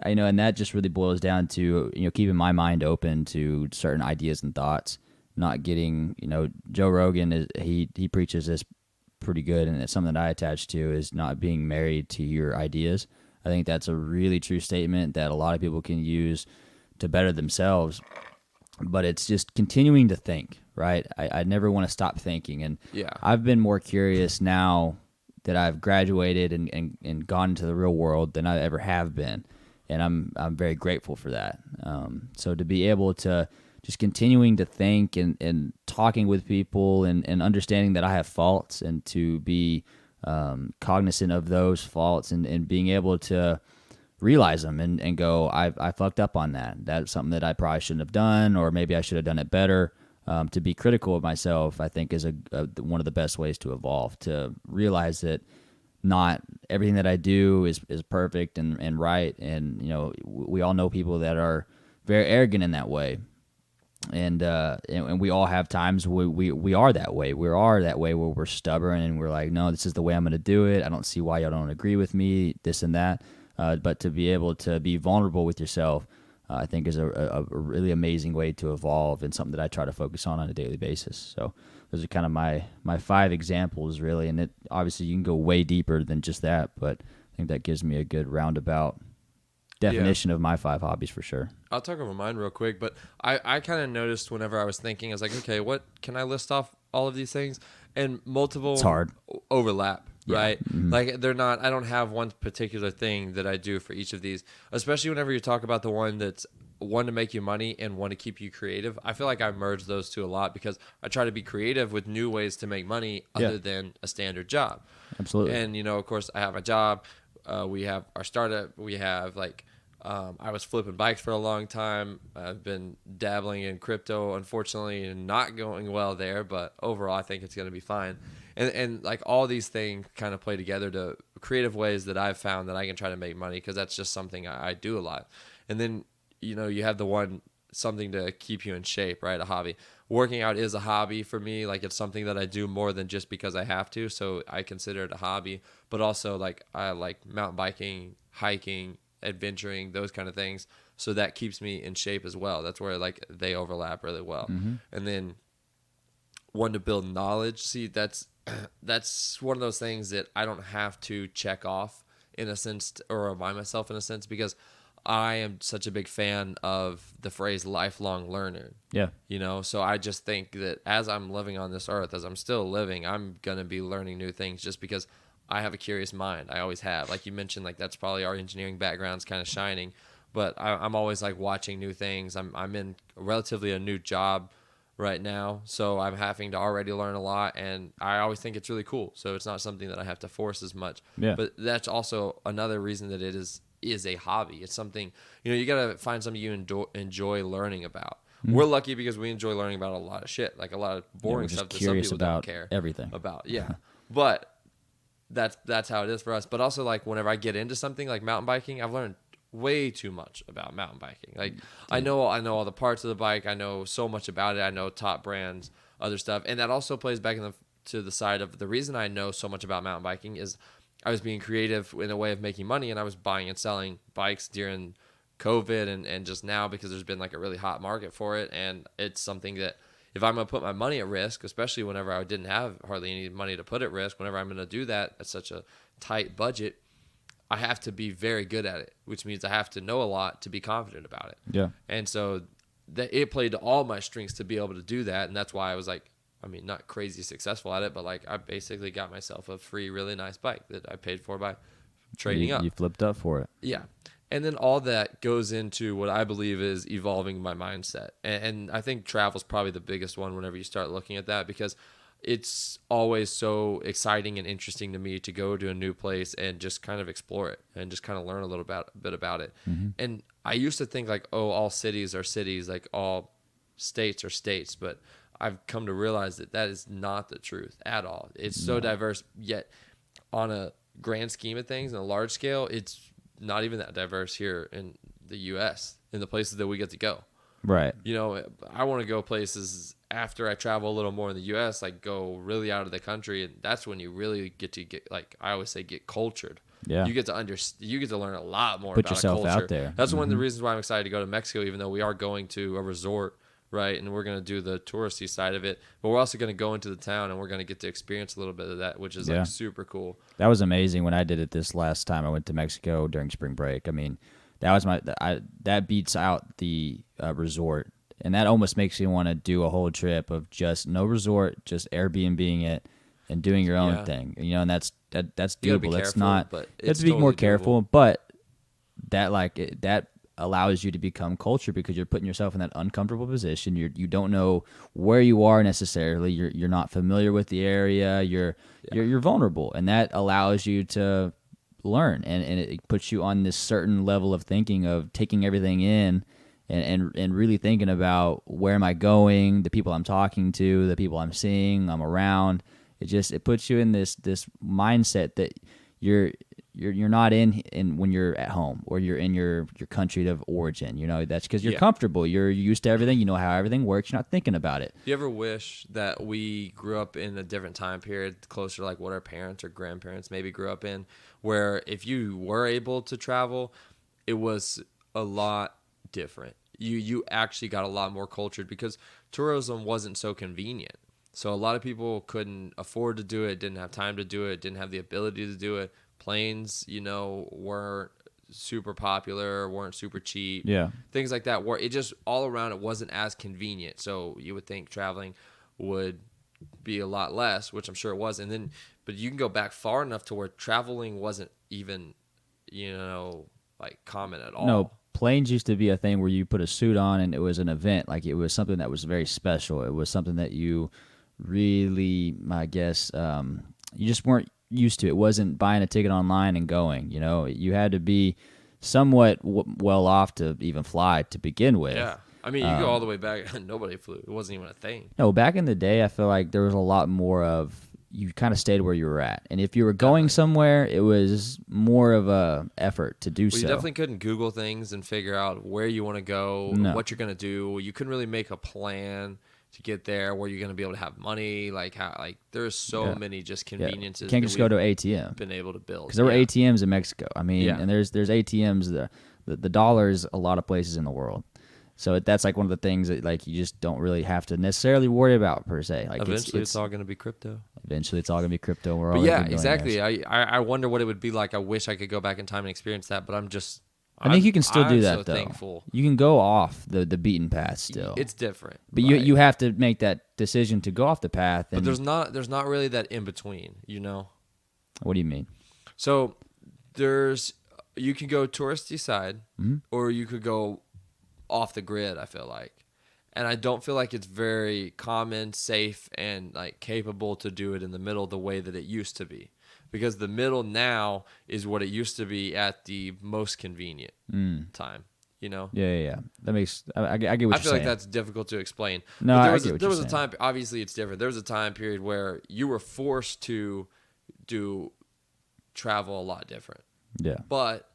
And that just really boils down to, keeping my mind open to certain ideas and thoughts, not getting, Joe Rogan he preaches this pretty good, and it's something that I attach to, is not being married to your ideas. I think that's a really true statement that a lot of people can use to better themselves, but it's just continuing to think, right? I never want to stop thinking, and Yeah. I've been more curious now that I've graduated and gone into the real world than I ever have been, and I'm very grateful for that. So to be able to just continuing to think and talking with people and understanding that I have faults, and to be cognizant of those faults, and being able to realize them and go, I fucked up on that. That's something that I probably shouldn't have done, or maybe I should have done it better. To be critical of myself, I think, is one of the best ways to evolve, to realize that not everything that I do is perfect and right. And, we all know people that are very arrogant in that way. And we all have times where we are that way. We are that way where we're stubborn and we're like, no, this is the way I'm going to do it. I don't see why y'all don't agree with me, this and that. But to be able to be vulnerable with yourself, I think is a really amazing way to evolve, and something that I try to focus on a daily basis. So those are kind of my 5 examples, really. And it obviously you can go way deeper than just that, but I think that gives me a good roundabout definition of my 5 hobbies for sure. I'll talk about mine real quick, but I kind of noticed whenever I was thinking, I was like, okay, what can I list off all of these things? And multiple It's hard. Overlap, Yeah. right? Mm-hmm. Like they're not, I don't have one particular thing that I do for each of these, especially whenever you talk about the one that's one to make you money and one to keep you creative. I feel like I merge those two a lot, because I try to be creative with new ways to make money other than a standard job. Absolutely. And, of course, I have a job. We have our startup. We have I was flipping bikes for a long time. I've been dabbling in crypto, unfortunately, and not going well there. But overall, I think it's going to be fine. And like all these things kind of play together to creative ways that I've found that I can try to make money, because that's just something I do a lot. And then, you have the one, something to keep you in shape, right? A hobby. Working out is a hobby for me. Like it's something that I do more than just because I have to. So I consider it a hobby. But also like I like mountain biking, hiking, adventuring, those kind of things. So that keeps me in shape as well. That's where like they overlap really well. Mm-hmm. And then one to build knowledge. See, that's one of those things that I don't have to check off in a sense, or remind myself in a sense, because I am such a big fan of the phrase lifelong learner. Yeah. So I just think that as I'm living on this earth, as I'm still living, I'm going to be learning new things, just because I have a curious mind. I always have. Like you mentioned, like that's probably our engineering background's kind of shining, but I'm always like watching new things. I'm in relatively a new job right now, so I'm having to already learn a lot, and I always think it's really cool. So it's not something that I have to force as much. Yeah. But that's also another reason that it is a hobby. It's something, you got to find something you enjoy learning about. Mm-hmm. We're lucky because we enjoy learning about a lot of shit, like a lot of boring stuff that some people don't care everything about. Yeah. But that's how it is for us. But also, like, whenever I get into something like mountain biking, I've learned way too much about mountain biking. Like, I know all the parts of the bike. I know so much about it. I know top brands, other stuff. And that also plays back to the side of the reason I know so much about mountain biking is I was being creative in a way of making money, and I was buying and selling bikes during COVID and just now, because there's been like a really hot market for it. And it's something that if I'm going to put my money at risk, especially whenever I didn't have hardly any money to put at risk, whenever I'm going to do that at such a tight budget, I have to be very good at it, which means I have to know a lot to be confident about it. Yeah. And so it played to all my strengths to be able to do that. And that's why I was like, I mean, not crazy successful at it, but like I basically got myself a free, really nice bike that I paid for by trading up. You flipped up for it. Yeah. And then all that goes into what I believe is evolving my mindset. And I think travel's probably the biggest one whenever you start looking at that, because it's always so exciting and interesting to me to go to a new place and just kind of explore it and just kind of learn a little bit about it. Mm-hmm. And I used to think like, oh, all cities are cities, like all states are states, but I've come to realize that is not the truth at all. It's so diverse, yet on a grand scheme of things, on a large scale, it's not even that diverse here in the U.S., in the places that we get to go. Right. I want to go places after I travel a little more in the U.S., like go really out of the country, and that's when you really get to get, like I always say, get cultured. Yeah. You get to learn a lot more Put about yourself a culture. out there. That's one of the reasons why I'm excited to go to Mexico, even though we are going to a resort, right? And we're going to do the touristy side of it, but we're also going to go into the town and we're going to get to experience a little bit of that, which is like super cool. That was amazing when I did it this last time I went to Mexico during spring break. I mean, that was that beats out the resort. And that almost makes you want to do a whole trip of just no resort, just Airbnb-ing it and doing your own thing. You know, and that's doable. That's not. You have to be more careful, but that allows you to become culture because you're putting yourself in that uncomfortable position. You don't know where you are necessarily. You're not familiar with the area. You're vulnerable, and that allows you to learn, and it puts you on this certain level of thinking of taking everything in. And really thinking about where am I going, the people I'm talking to, the people I'm seeing, I'm around. It puts you in this mindset that you're not in when you're at home or you're in your country of origin. You know, that's because you're comfortable. You're used to everything. You know how everything works. You're not thinking about it. Do you ever wish that we grew up in a different time period, closer to like what our parents or grandparents maybe grew up in, where if you were able to travel, it was a lot different. You actually got a lot more cultured because tourism wasn't so convenient. So a lot of people couldn't afford to do it, didn't have time to do it, didn't have the ability to do it. Planes, weren't super popular, weren't super cheap. Yeah. Things like that. Where it just all around, it wasn't as convenient. So you would think traveling would be a lot less, which I'm sure it was. But you can go back far enough to where traveling wasn't even, like common at all. No. Planes used to be a thing where you put a suit on and it was an event. Like it was something that was very special. It was something that you really, I guess, you just weren't used to. It wasn't buying a ticket online and going. You had to be somewhat well off to even fly to begin with. Yeah. I mean, you go all the way back. Nobody flew. It wasn't even a thing. No, back in the day, I feel like there was a lot more of, you kind of stayed where you were at. And if you were going somewhere, it was more of a effort to do so. You definitely couldn't Google things and figure out where you want to go, what you're going to do. You couldn't really make a plan to get there, where you're going to be able to have money. There's so many just conveniences. You can't just go to ATM. Been able to build. Because there were ATMs in Mexico. I mean, and there's ATMs, the dollars a lot of places in the world. So that's like one of the things that like you just don't really have to necessarily worry about per se. Like eventually, it's all going to be crypto. Eventually, it's all going to be crypto. We're all exactly. I wonder what it would be like. I wish I could go back in time and experience that, but I think you can still do that so though. Thankful. You can go off the beaten path still. It's different, but you have to make that decision to go off the path. But there's not really that in between. What do you mean? So you can go touristy side, or you could go off the grid, I feel like. And I don't feel like it's very common, safe, and like capable to do it in the middle the way that it used to be. Because the middle now is what it used to be at the most convenient time, Yeah. That makes I get what you're saying. I feel like that's difficult to explain. No, but I get what there you're was a time, obviously it's different. There was a time period where you were forced to do travel a lot different. Yeah. But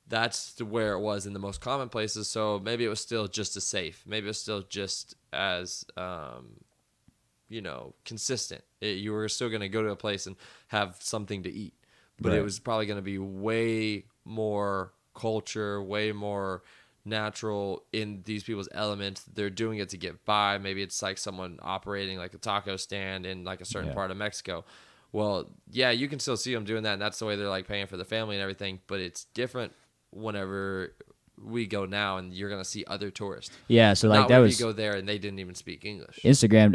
that's where it was in the most common places. So maybe it was still just as safe. Maybe it was still just as, consistent. You were still going to go to a place and have something to eat. But it was probably going to be way more culture, way more natural in these people's elements. They're doing it to get by. Maybe it's like someone operating like a taco stand in like a certain part of Mexico. Well, yeah, you can still see them doing that, and that's the way they're like paying for the family and everything. But it's different whenever we go now, and you're gonna see other tourists. Yeah, so like that was you go there and they didn't even speak English. Instagram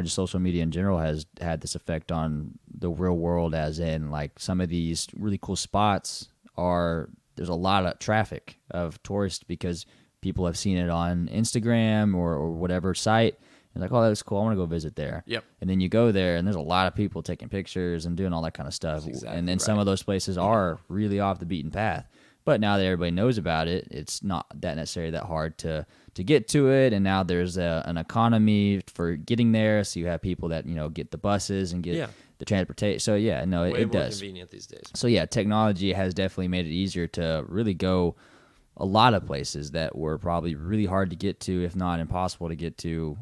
just social media in general has had this effect on the real world, as in like some of these really cool spots there's a lot of traffic of tourists because people have seen it on Instagram or whatever site. And like, oh, that was cool. I want to go visit there. Yep. And then you go there, and there's a lot of people taking pictures and doing all that kind of stuff. Exactly and then some of those places are really off the beaten path. But now that everybody knows about it, it's not that necessarily that hard to get to it. And now there's an economy for getting there. So you have people that, get the buses and get the transportation. So, yeah, no, Way it more does. Convenient these days. So, yeah, technology has definitely made it easier to really go a lot of places that were probably really hard to get to, if not impossible to get to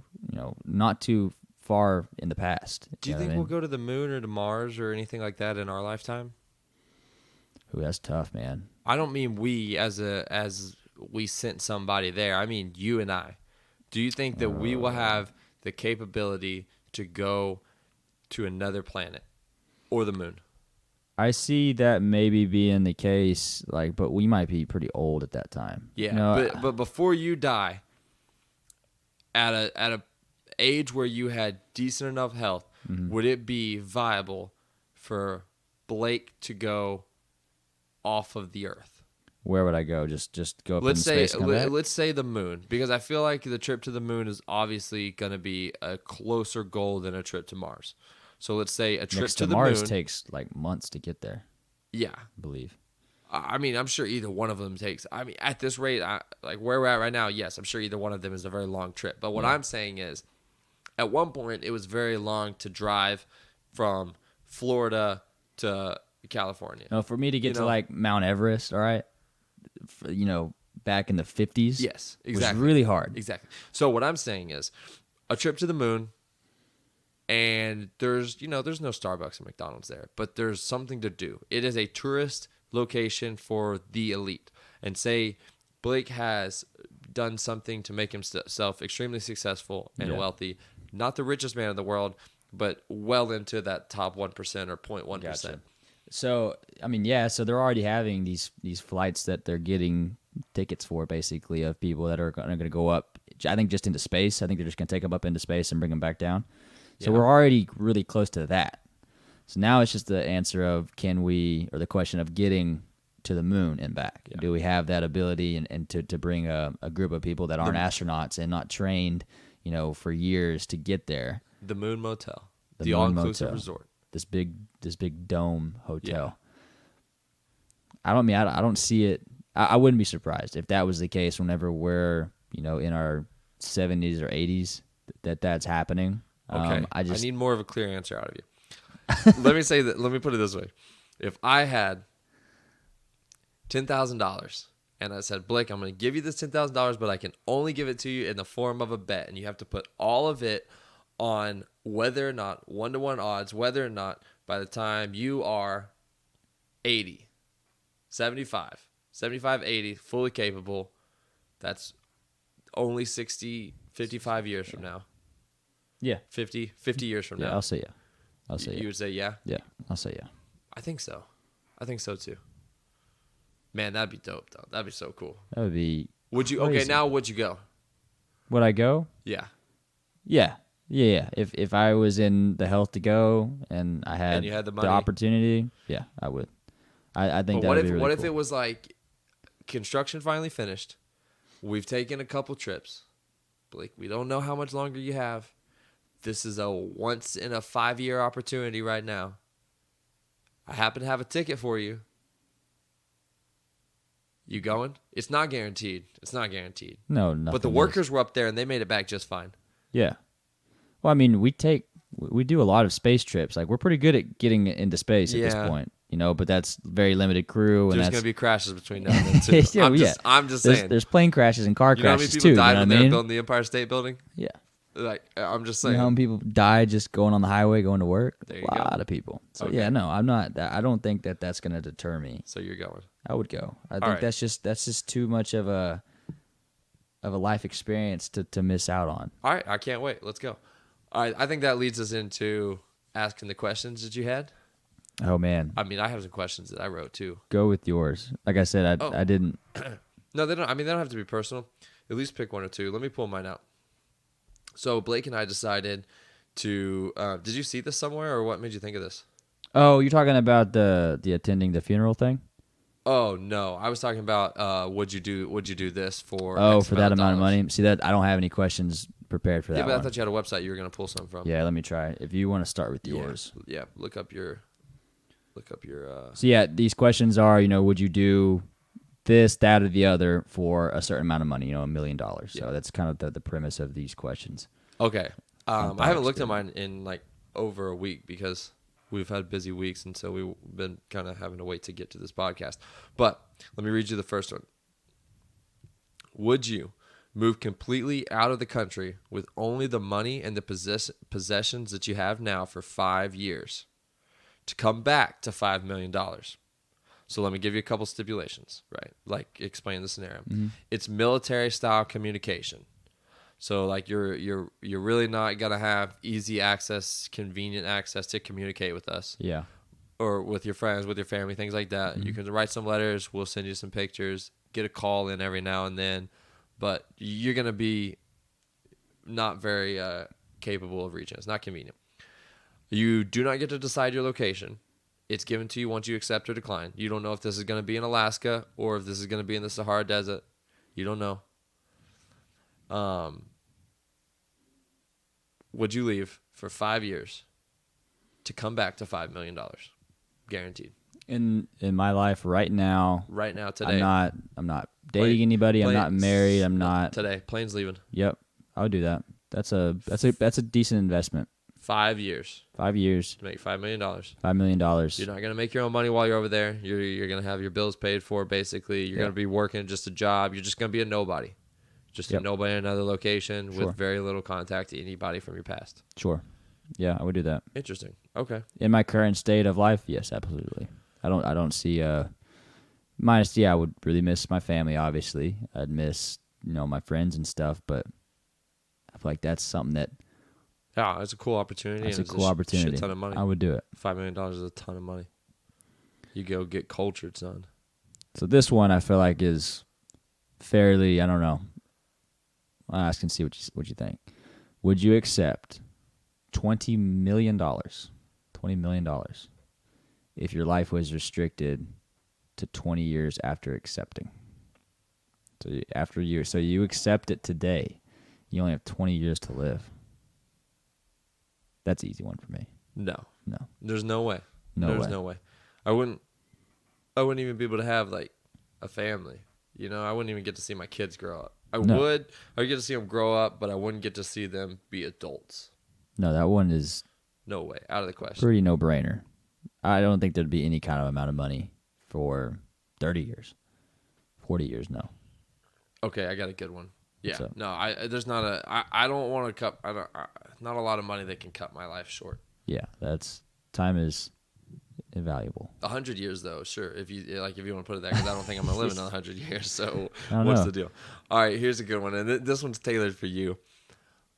not too far in the past. Do you think we'll go to the moon or to Mars or anything like that in our lifetime? Ooh, that's tough, man. I don't mean we as we sent somebody there. I mean you and I. Do you think that we will have the capability to go to another planet or the moon? I see that maybe being the case, but we might be pretty old at that time. Yeah, but before you die, at a age where you had decent enough health, would it be viable for Blake to go off of the Earth? Where would I go? Just go up in space and come back? Let's say the moon, because I feel like the trip to the moon is obviously going to be a closer goal than a trip to Mars. So let's say a trip to the Mars moon takes months to get there. Yeah, I believe. I mean, I'm sure either one of them takes. I mean, at this rate, where we're at right now, yes, I'm sure either one of them is a very long trip. But what I'm saying is, at one point, it was very long to drive from Florida to California. No, for me to get to Mount Everest, all right, back in the 50s, yes, exactly, was really hard. Exactly. So what I'm saying is, a trip to the moon, and there's no Starbucks or McDonald's there, but there's something to do. It is a tourist location for the elite. And say Blake has done something to make himself extremely successful and wealthy. Not the richest man in the world, but well into that top 1% or 0.1%. Gotcha. So, I mean, so they're already having these flights that they're getting tickets for, basically, of people that are going to go up, I think, just into space. I think they're just going to take them up into space and bring them back down. So we're already really close to that. So now it's just the answer of the question of getting to the moon and back. Yeah. Do we have that ability and to bring a group of people that aren't astronauts and not trained, for years to get there? The Moon Motel. The all-inclusive resort. This big dome hotel. Yeah. I don't see it. I wouldn't be surprised if that was the case whenever we're, in our 70s or 80s that's happening. Okay. I need more of a clear answer out of you. Let me put it this way. If I had $10,000 and I said, Blake, I'm going to give you this $10,000, but I can only give it to you in the form of a bet, and you have to put all of it on whether or not 1-to-1 odds, whether or not by the time you are 80, 75, 80, fully capable, that's only 55 years from now. Yeah. 50 years from now. I'll say yeah. You would say yeah? Yeah, I'll say yeah. I think so. I think so too. Man, that'd be dope though. That'd be so cool. That would be Would you crazy. Okay, now would you go? Would I go? Yeah. Yeah. If I was in the health to go and I had, and you had the money, opportunity, yeah, I would. I think that would be really what cool. if it was like construction finally finished? We've taken a couple trips. Blake, we don't know how much longer you have. This is a once in a 5-year opportunity right now. I happen to have a ticket for you. You going? It's not guaranteed. No, nothing. But the workers were up there and they made it back just fine. Yeah. Well, I mean, we do a lot of space trips. We're pretty good at getting into space at this point, but that's very limited crew. And there's going to be crashes between now and then too. I'm just saying. There's plane crashes and car crashes too. You know how many people died when they were building the Empire State Building? Yeah. I'm just saying. You know how many people died just going on the highway going to work? There you a go. lot of people. So okay. no, I'm not. I don't think that's going to deter me. So you're going. I would go. I think that's just too much of a life experience to miss out on. All right, I can't wait. Let's go. All right, I think that leads us into asking the questions that you had. Oh man. I mean, I have some questions that I wrote too. Go with yours. Like I said, I didn't. No, they don't. I mean, they don't have to be personal. At least pick one or two. Let me pull mine out. So Blake and I decided to. Did you see this somewhere, or what made you think of this? Oh, you're talking about the attending the funeral thing? Oh no, I was talking about would you do this for? For that amount of money. See that I don't have any questions prepared for that. Yeah, but one. I thought you had a website you were gonna pull some from. Yeah, let me try. If you want to start with yours. Yeah, look up your. So yeah, these questions are, would you do this, that, or the other for a certain amount of money? $1 million. So that's kind of the premise of these questions. Okay. I haven't looked at mine in over a week because we've had busy weeks, and so we've been kind of having to wait to get to this podcast. But let me read you the first one. Would you move completely out of the country with only the money and the possessions that you have now for 5 years to come back to $5 million. So let me give you a couple stipulations, right? Like explain the scenario. Mm-hmm. It's military style communication. So like you're really not gonna have easy access, convenient access to communicate with us. Yeah. Or with your friends, with your family, things like that. Mm-hmm. You can write some letters. We'll send you some pictures. Get a call in every now and then. But you're going to be not very capable of reaching. It's not convenient. You do not get to decide your location. It's given to you once you accept or decline. You don't know if this is going to be in Alaska or if this is going to be in the Sahara Desert. You don't know. Would you leave for 5 years to come back to $5 million? Guaranteed. In my life right now, today. I'm not dating anybody. I'm not married. I'm not today. Plane's leaving. Yep, I would do that. That's a decent investment. 5 years. 5 years To make $5 million. $5 million. You're not gonna make your own money while you're over there. You're gonna have your bills paid for. Basically, you're gonna be working just a job. You're just gonna be a nobody, a nobody in another location with very little contact to anybody from your past. Sure. Yeah, I would do that. Interesting. Okay. In my current state of life, yes, absolutely. I don't see minus I would really miss my family, obviously. I'd miss, my friends and stuff, but I feel like that's something that it's a cool opportunity. It's a cool opportunity. Shit ton of money. I would do it. $5 million is a ton of money. You go get cultured, son. So this one I feel like is fairly, I don't know. I'll ask and see what you think. Would you accept $20 million? $20 million. If your life was restricted to 20 years after accepting. So you accept it today, you only have 20 years to live. That's an easy one for me. No. There's no way. There's no way. I wouldn't even be able to have like a family. I wouldn't even get to see my kids grow up. I would get to see them grow up, but I wouldn't get to see them be adults. No, that one is no way. Out of the question. Pretty no-brainer. I don't think there'd be any kind of amount of money for 30 years. 40 years, no. Okay, I got a good one. Yeah. No, there's not I don't want to cut not a lot of money that can cut my life short. Yeah, time is invaluable. 100 years though, sure. If you want to put it there, because I don't think I'm gonna live another 100 years. So what's the deal? All right, here's a good one, and this one's tailored for you.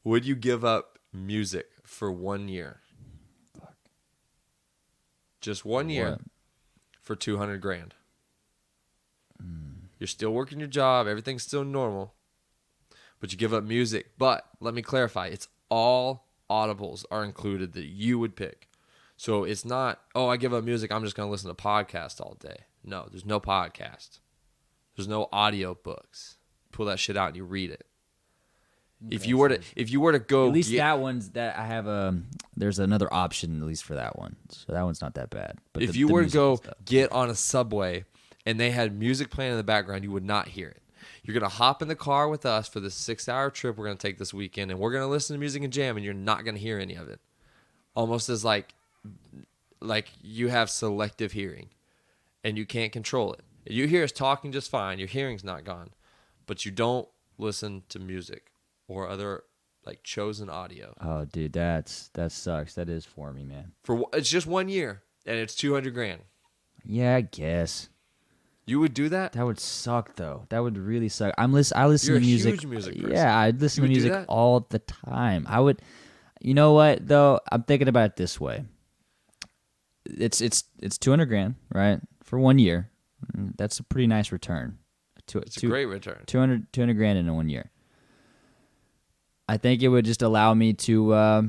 Would you give up music for 1 year? Fuck. Just 1 year for $200,000. You're still working your job, everything's still normal, but you give up music. But let me clarify: it's all audibles are included that you would pick. So it's not, I give up music, I'm just going to listen to podcasts all day. No, there's no podcast. There's no audio books. Pull that shit out and you read it. Okay, if you were to go, at least that one's that I have there's another option at least for that one. So that one's not that bad. But if you were to go get on a subway and they had music playing in the background, you would not hear it. You're going to hop in the car with us for this 6-hour trip we're going to take this weekend, and we're going to listen to music and jam, and you're not going to hear any of it. Almost as like you have selective hearing and you can't control it. You hear us talking just fine. Your hearing's not gone, but you don't listen to music or other like chosen audio. Oh, dude, that sucks. That is for me, man. It's just 1 year and it's $200,000. Yeah, I guess. You would do that? That would suck though. That would really suck. I listen You're to music. You're a huge music person. Yeah, I listen to music all the time. I would. You know what though? I'm thinking about it this way. It's $200,000, right? For 1 year. That's a pretty nice return. It's a great return. $200,000 in 1 year. I think it would just allow me to I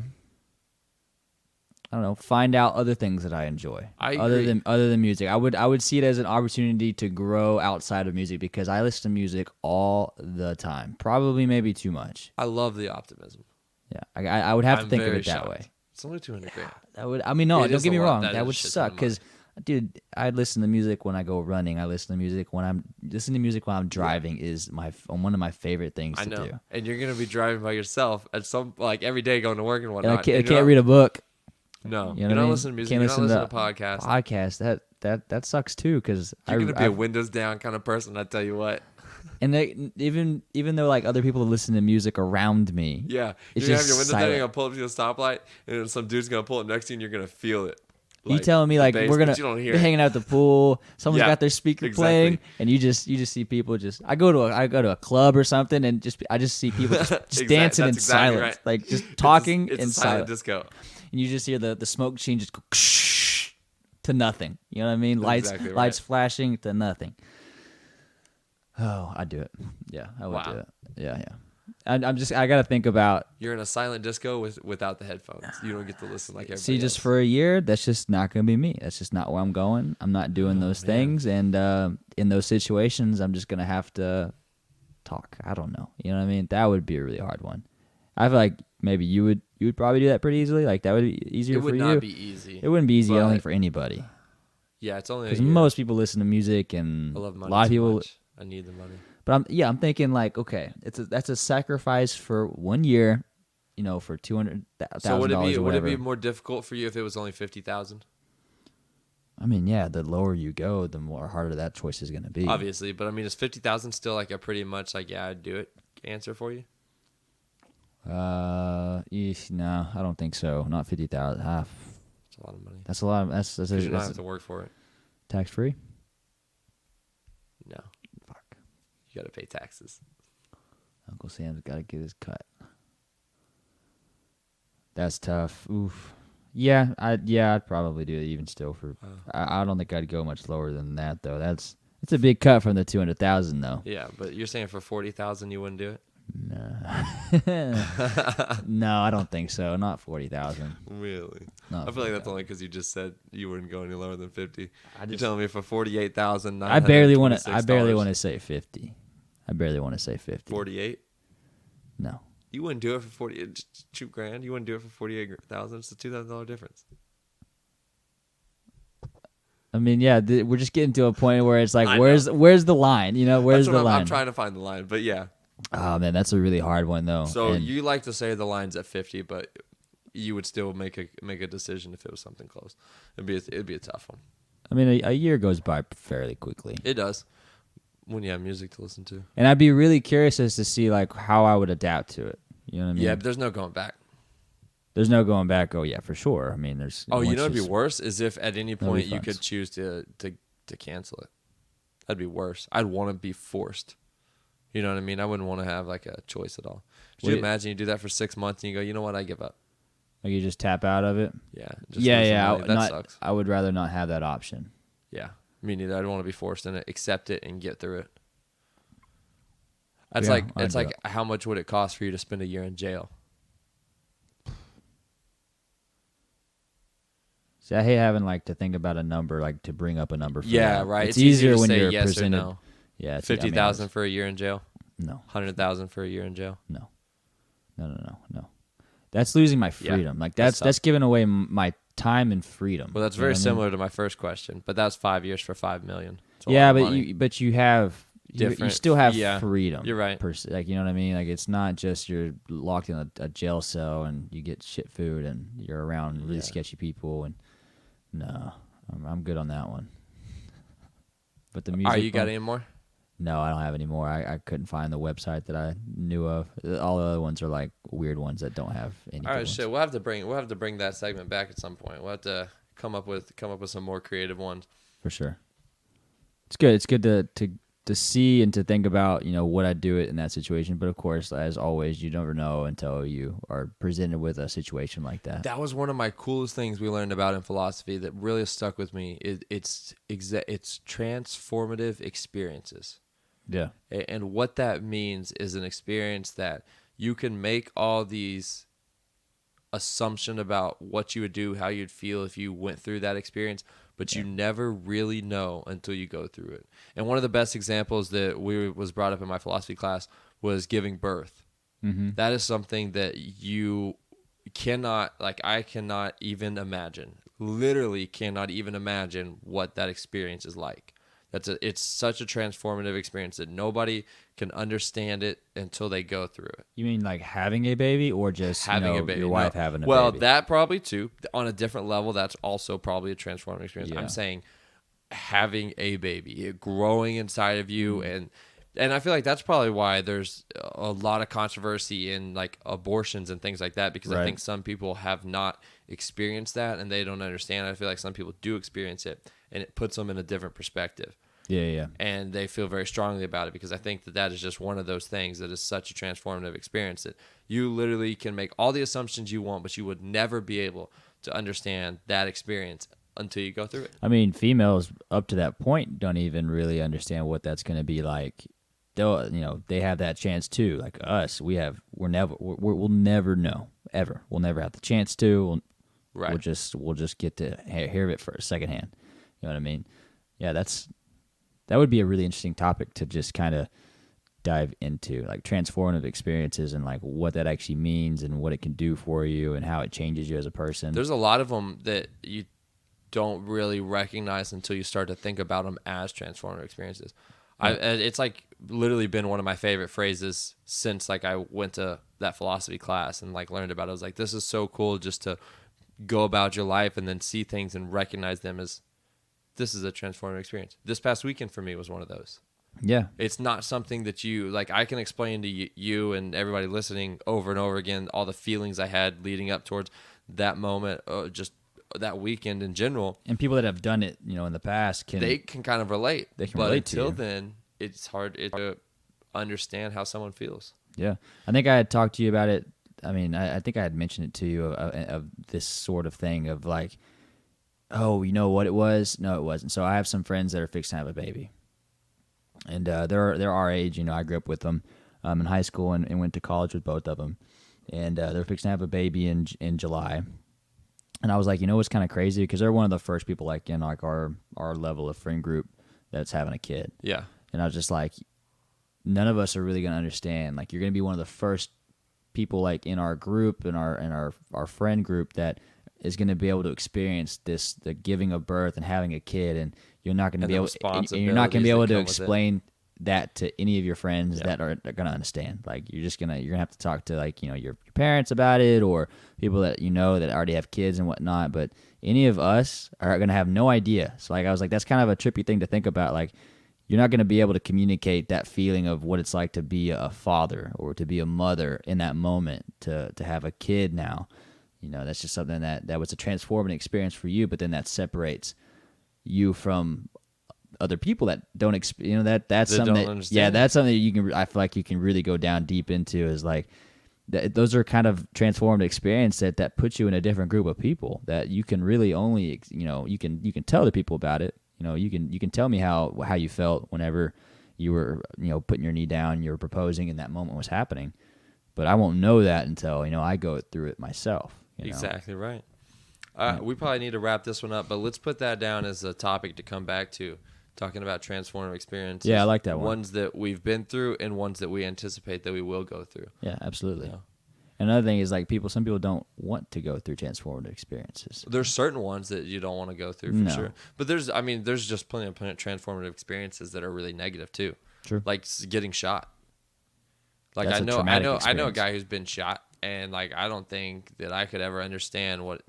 don't know, find out other things that I enjoy. Other than music. I would see it as an opportunity to grow outside of music because I listen to music all the time. Probably maybe too much. I love the optimism. Yeah. I would have to think of it that shocked. way. It's only $200,000. Don't get me wrong. That would suck because dude, I listen to music when I go running. I listen to music when I'm driving is one of my favorite things to do. And you're gonna be driving by yourself at some every day going to work and whatnot. And I can't read a book. No, you're not listening to music. You're not listening to podcasts. Podcast that sucks too because you're gonna be a windows down kind of person. I tell you what. And even though like other people listen to music around me, Yeah, it's you're just gonna have your window down, silent. you're gonna pull up to the stoplight, and some dude's gonna pull up next to you, and you're gonna feel it. You telling me the like bass, we're gonna but you don't hear be it. hanging out at the pool, someone's Yeah, got their speaker exactly. playing, and you just see people just. I go to a club or something, and I just see people just dancing in That's exactly silence, right. like just talking It's in a silent silence, disco. and you just hear the smoke machine just go to nothing. You know what I mean? Lights exactly right. lights flashing to nothing. Oh, I'd do it. Yeah, I would Wow. do it. Yeah. I got to think about. You're in a silent disco without the headphones. You don't get to listen like everybody See, just else. for a year, that's just not going to be me. That's just not where I'm going. I'm not doing those things. And in those situations, I'm just going to have to talk. I don't know. You know what I mean? That would be a really hard one. I feel like maybe you would probably do that pretty easily. Like that would be easier for you. It would not be easy. It wouldn't be easy, I don't but- think, for anybody. Yeah, it's only Because most people listen to music, and I love money a lot of too people. much. I need the money. But I'm thinking like, okay, that's a sacrifice for 1 year, for $200,000 So would or it whatever. be more difficult for you if it was only 50,000? I mean, yeah, the lower you go, the more harder that choice is going to be. Obviously, but I mean, is 50,000 still like a pretty much like I'd do it answer for you? No, I don't think so. Not 50,000. Half. It's a lot of money. That's a lot. That's Because you don't have to work for it. tax free. No, Fuck. you got to pay taxes. Uncle Sam's got to get his cut. That's tough. Oof. Yeah, I'd probably do it even still for. I don't think I'd go much lower than that though. It's a big cut from the 200,000 though. Yeah, but you're saying for 40,000 you wouldn't do it? No. No, I don't think so. Not 40,000. Really? Not I feel like that's 40,000. only because you just said you wouldn't go any lower than 50. You're just- telling me for 48,000. I barely want to say 50. I barely want to say 50. 48. No. You wouldn't do it for 40. It's $2,000. You wouldn't do it for 48,000. It's a $2,000 difference. I mean, yeah, we're just getting to a point where it's like, I where's the line? Where's That's what the I'm line? trying to find the line, but yeah. Oh man, that's a really hard one though. So And you like to say the line's at 50, but you would still make a decision if it was something close. It'd be a tough one. I mean, a year goes by fairly quickly, It does when you have music to listen to. and I'd be really curious as to see like how I would adapt to it. You know what I mean? Yeah, but there's no going back. There's no going back. Oh yeah, for sure. I mean, there's. Oh, you once know, it'd be it's- worse is if at any That'll be point you fun. could choose to cancel it. That'd be worse. I'd want to be forced. You know what I mean? I wouldn't want to have like a choice at all. Could you Wait. imagine you do that for 6 months and you go, you know what? I give up. Like you just tap out of it. Yeah. Just Yeah, lose the yeah. money. That sucks. I would rather not have that option. Yeah. Me neither. I'd want to be forced in it, accept it, and get through it. That's Yeah, like I'd it's do like it. how much would it cost for you to spend a year in jail? See, I hate having like to think about a number, like to bring up a number. For Yeah, that. right. It's easier to when say you're yes presented. or no. Yeah, 50,000 for a year in jail. No, 100,000 for a year in jail. no. That's losing my Yeah, freedom. Like that's that's tough. giving away my time and freedom. Well, that's You know very what I mean? similar to my first question, but that's 5 years for $5 million. It's a Yeah, lot of but money. you have you Different- still have yeah, freedom. you're right. Like you know what I mean. Like it's not just you're locked in a jail cell and you get shit food and you're around really Yeah. sketchy people and no, I'm good on that one. But the music. Are you got one- any more? No, I don't have any more. I couldn't find the website that I knew of. All the other ones are like weird ones that don't have any. All good right, ones. shit. We'll have to bring that segment back at some point. We'll have to come up with some more creative ones. For sure. It's good. It's good to see and to think about, what I'd do it in that situation. But of course, as always, you never know until you are presented with a situation like that. That was one of my coolest things we learned about in philosophy that really stuck with me. It's transformative experiences. Yeah. And what that means is an experience that you can make all these assumption about what you would do, how you'd feel if you went through that experience, but you never really know until you go through it. And one of the best examples that was brought up in my philosophy class was giving birth. Mm-hmm. That is something that you cannot, I cannot even imagine, literally cannot even imagine what that experience is like. It's such a transformative experience that nobody can understand it until they go through it. You mean like having a baby or just Having a baby, your wife having a well, baby? that probably too. On a different level, that's also probably a transformative experience. Yeah. I'm saying having a baby, it growing inside of you, and And I feel like that's probably why there's a lot of controversy in like abortions and things like that, because I think some people have not experienced that and they don't understand. I feel like some people do experience it and it puts them in a different perspective. Yeah. And they feel very strongly about it, because I think that is just one of those things that is such a transformative experience that you literally can make all the assumptions you want, but you would never be able to understand that experience until you go through it. I mean, females up to that point don't even really understand what that's going to be like. They'll, they have that chance too. Like us, we'll never know ever. We'll never have the chance to. We'll just get to hear it for secondhand. You know what I mean? Yeah, that would be a really interesting topic to just kind of dive into, like transformative experiences and like what that actually means and what it can do for you and how it changes you as a person. There's a lot of them that you don't really recognize until you start to think about them as transformative experiences. It's like literally been one of my favorite phrases since like I went to that philosophy class and like learned about it. I was like, this is so cool just to go about your life and then see things and recognize them as this is a transformative experience. This past weekend for me was one of those. Yeah. It's not something that you like I can explain to you and everybody listening over and over again all the feelings I had leading up towards that moment, just that weekend in general. And people that have done it, in the past they can kind of relate. They can relate to you. Until then, it's hard to understand how someone feels. Yeah. I think I had talked to you about it. I mean, I think I had mentioned it to you of this sort of thing of like, oh, you know what it was? No, it wasn't. So I have some friends that are fixing to have a baby. And they're our age. I grew up with them in high school and went to college with both of them. And they're fixing to have a baby in July. And I was like, what's kind of crazy? Because they're one of the first people like in like our level of friend group that's having a kid. Yeah. And I was just like, none of us are really going to understand. Like, you're going to be one of the first people like in our group and our friend group that is going to be able to experience the giving of birth and having a kid, and you're not going to be able to explain that to any of your friends that are going to understand. Like, you're going to have to talk to like your parents about it, or people that that already have kids and whatnot. But any of us are going to have no idea. So like I was like, that's kind of a trippy thing to think about. Like, you're not going to be able to communicate that feeling of what it's like to be a father or to be a mother in that moment, to have a kid now. That's just something that was a transformative experience for you, but then that separates you from other people that don't that's something that that's something that you can, I feel like you can really go down deep into, is like those are kind of transformative experience that puts you in a different group of people that you can really only you can tell the people about it. You can tell me how you felt whenever you were putting your knee down, you were proposing, and that moment was happening, but I won't know that until I go through it myself. Exactly right. We probably need to wrap this one up, but let's put that down as a topic to come back to, talking about transformative experiences. Yeah, I like that one. Ones that we've been through and ones that we anticipate that we will go through. Yeah, absolutely. Another thing is like some people don't want to go through transformative experiences. There's certain ones that you don't want to go through for sure. But there's just plenty of transformative experiences that are really negative too. True. Like getting shot. Like That's I know a guy who's been shot, and like I don't think that I could ever understand what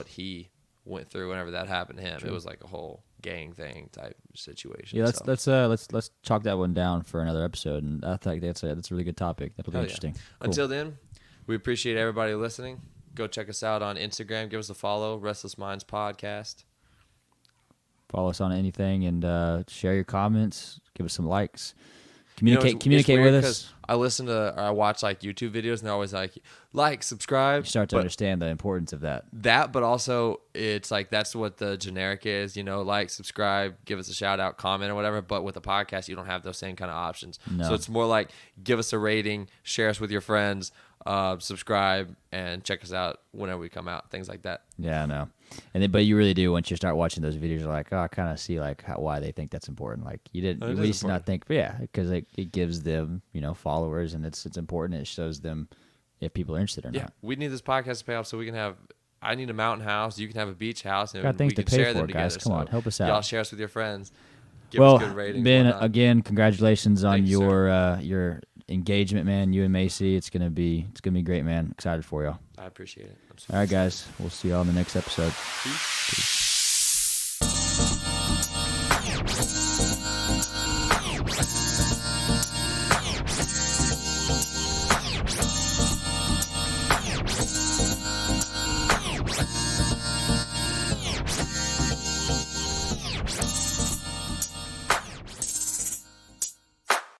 he went through whenever that happened to him. True. It was like a whole gang thing type situation. Yeah, let's chalk that one down for another episode, and I think that's a really good topic. That'll be interesting. Yeah. Cool. Until then, we appreciate everybody listening. Go check us out on Instagram. Give us a follow, Restless Minds Podcast. Follow us on anything, and share your comments. Give us some likes. Communicate with us. I watch like YouTube videos, and they're always like, subscribe. You start to understand the importance of that. But also it's like that's what the generic is, like, subscribe, give us a shout out, comment or whatever. But with a podcast, you don't have those same kind of options. No. So it's more like give us a rating, share us with your friends, subscribe, and check us out whenever we come out, things like that. Yeah, I know. But you really do, once you start watching those videos, you're like, oh, I kind of see like why they think that's important. Like you didn't at least not think, but yeah, because it gives them followers, and it's important. It shows them if people are interested or not. Yeah, we need this podcast to pay off so we can have. I need a mountain house. You can have a beach house, and got things we can to pay share for, them guys. together. Come on, help us out. Y'all share us with your friends. Give us good ratings. Ben, again, congratulations on Thanks, your engagement, man. You and Macey, it's gonna be great, man. Excited for y'all. I appreciate it. All right, guys, we'll see y'all in the next episode. Peace.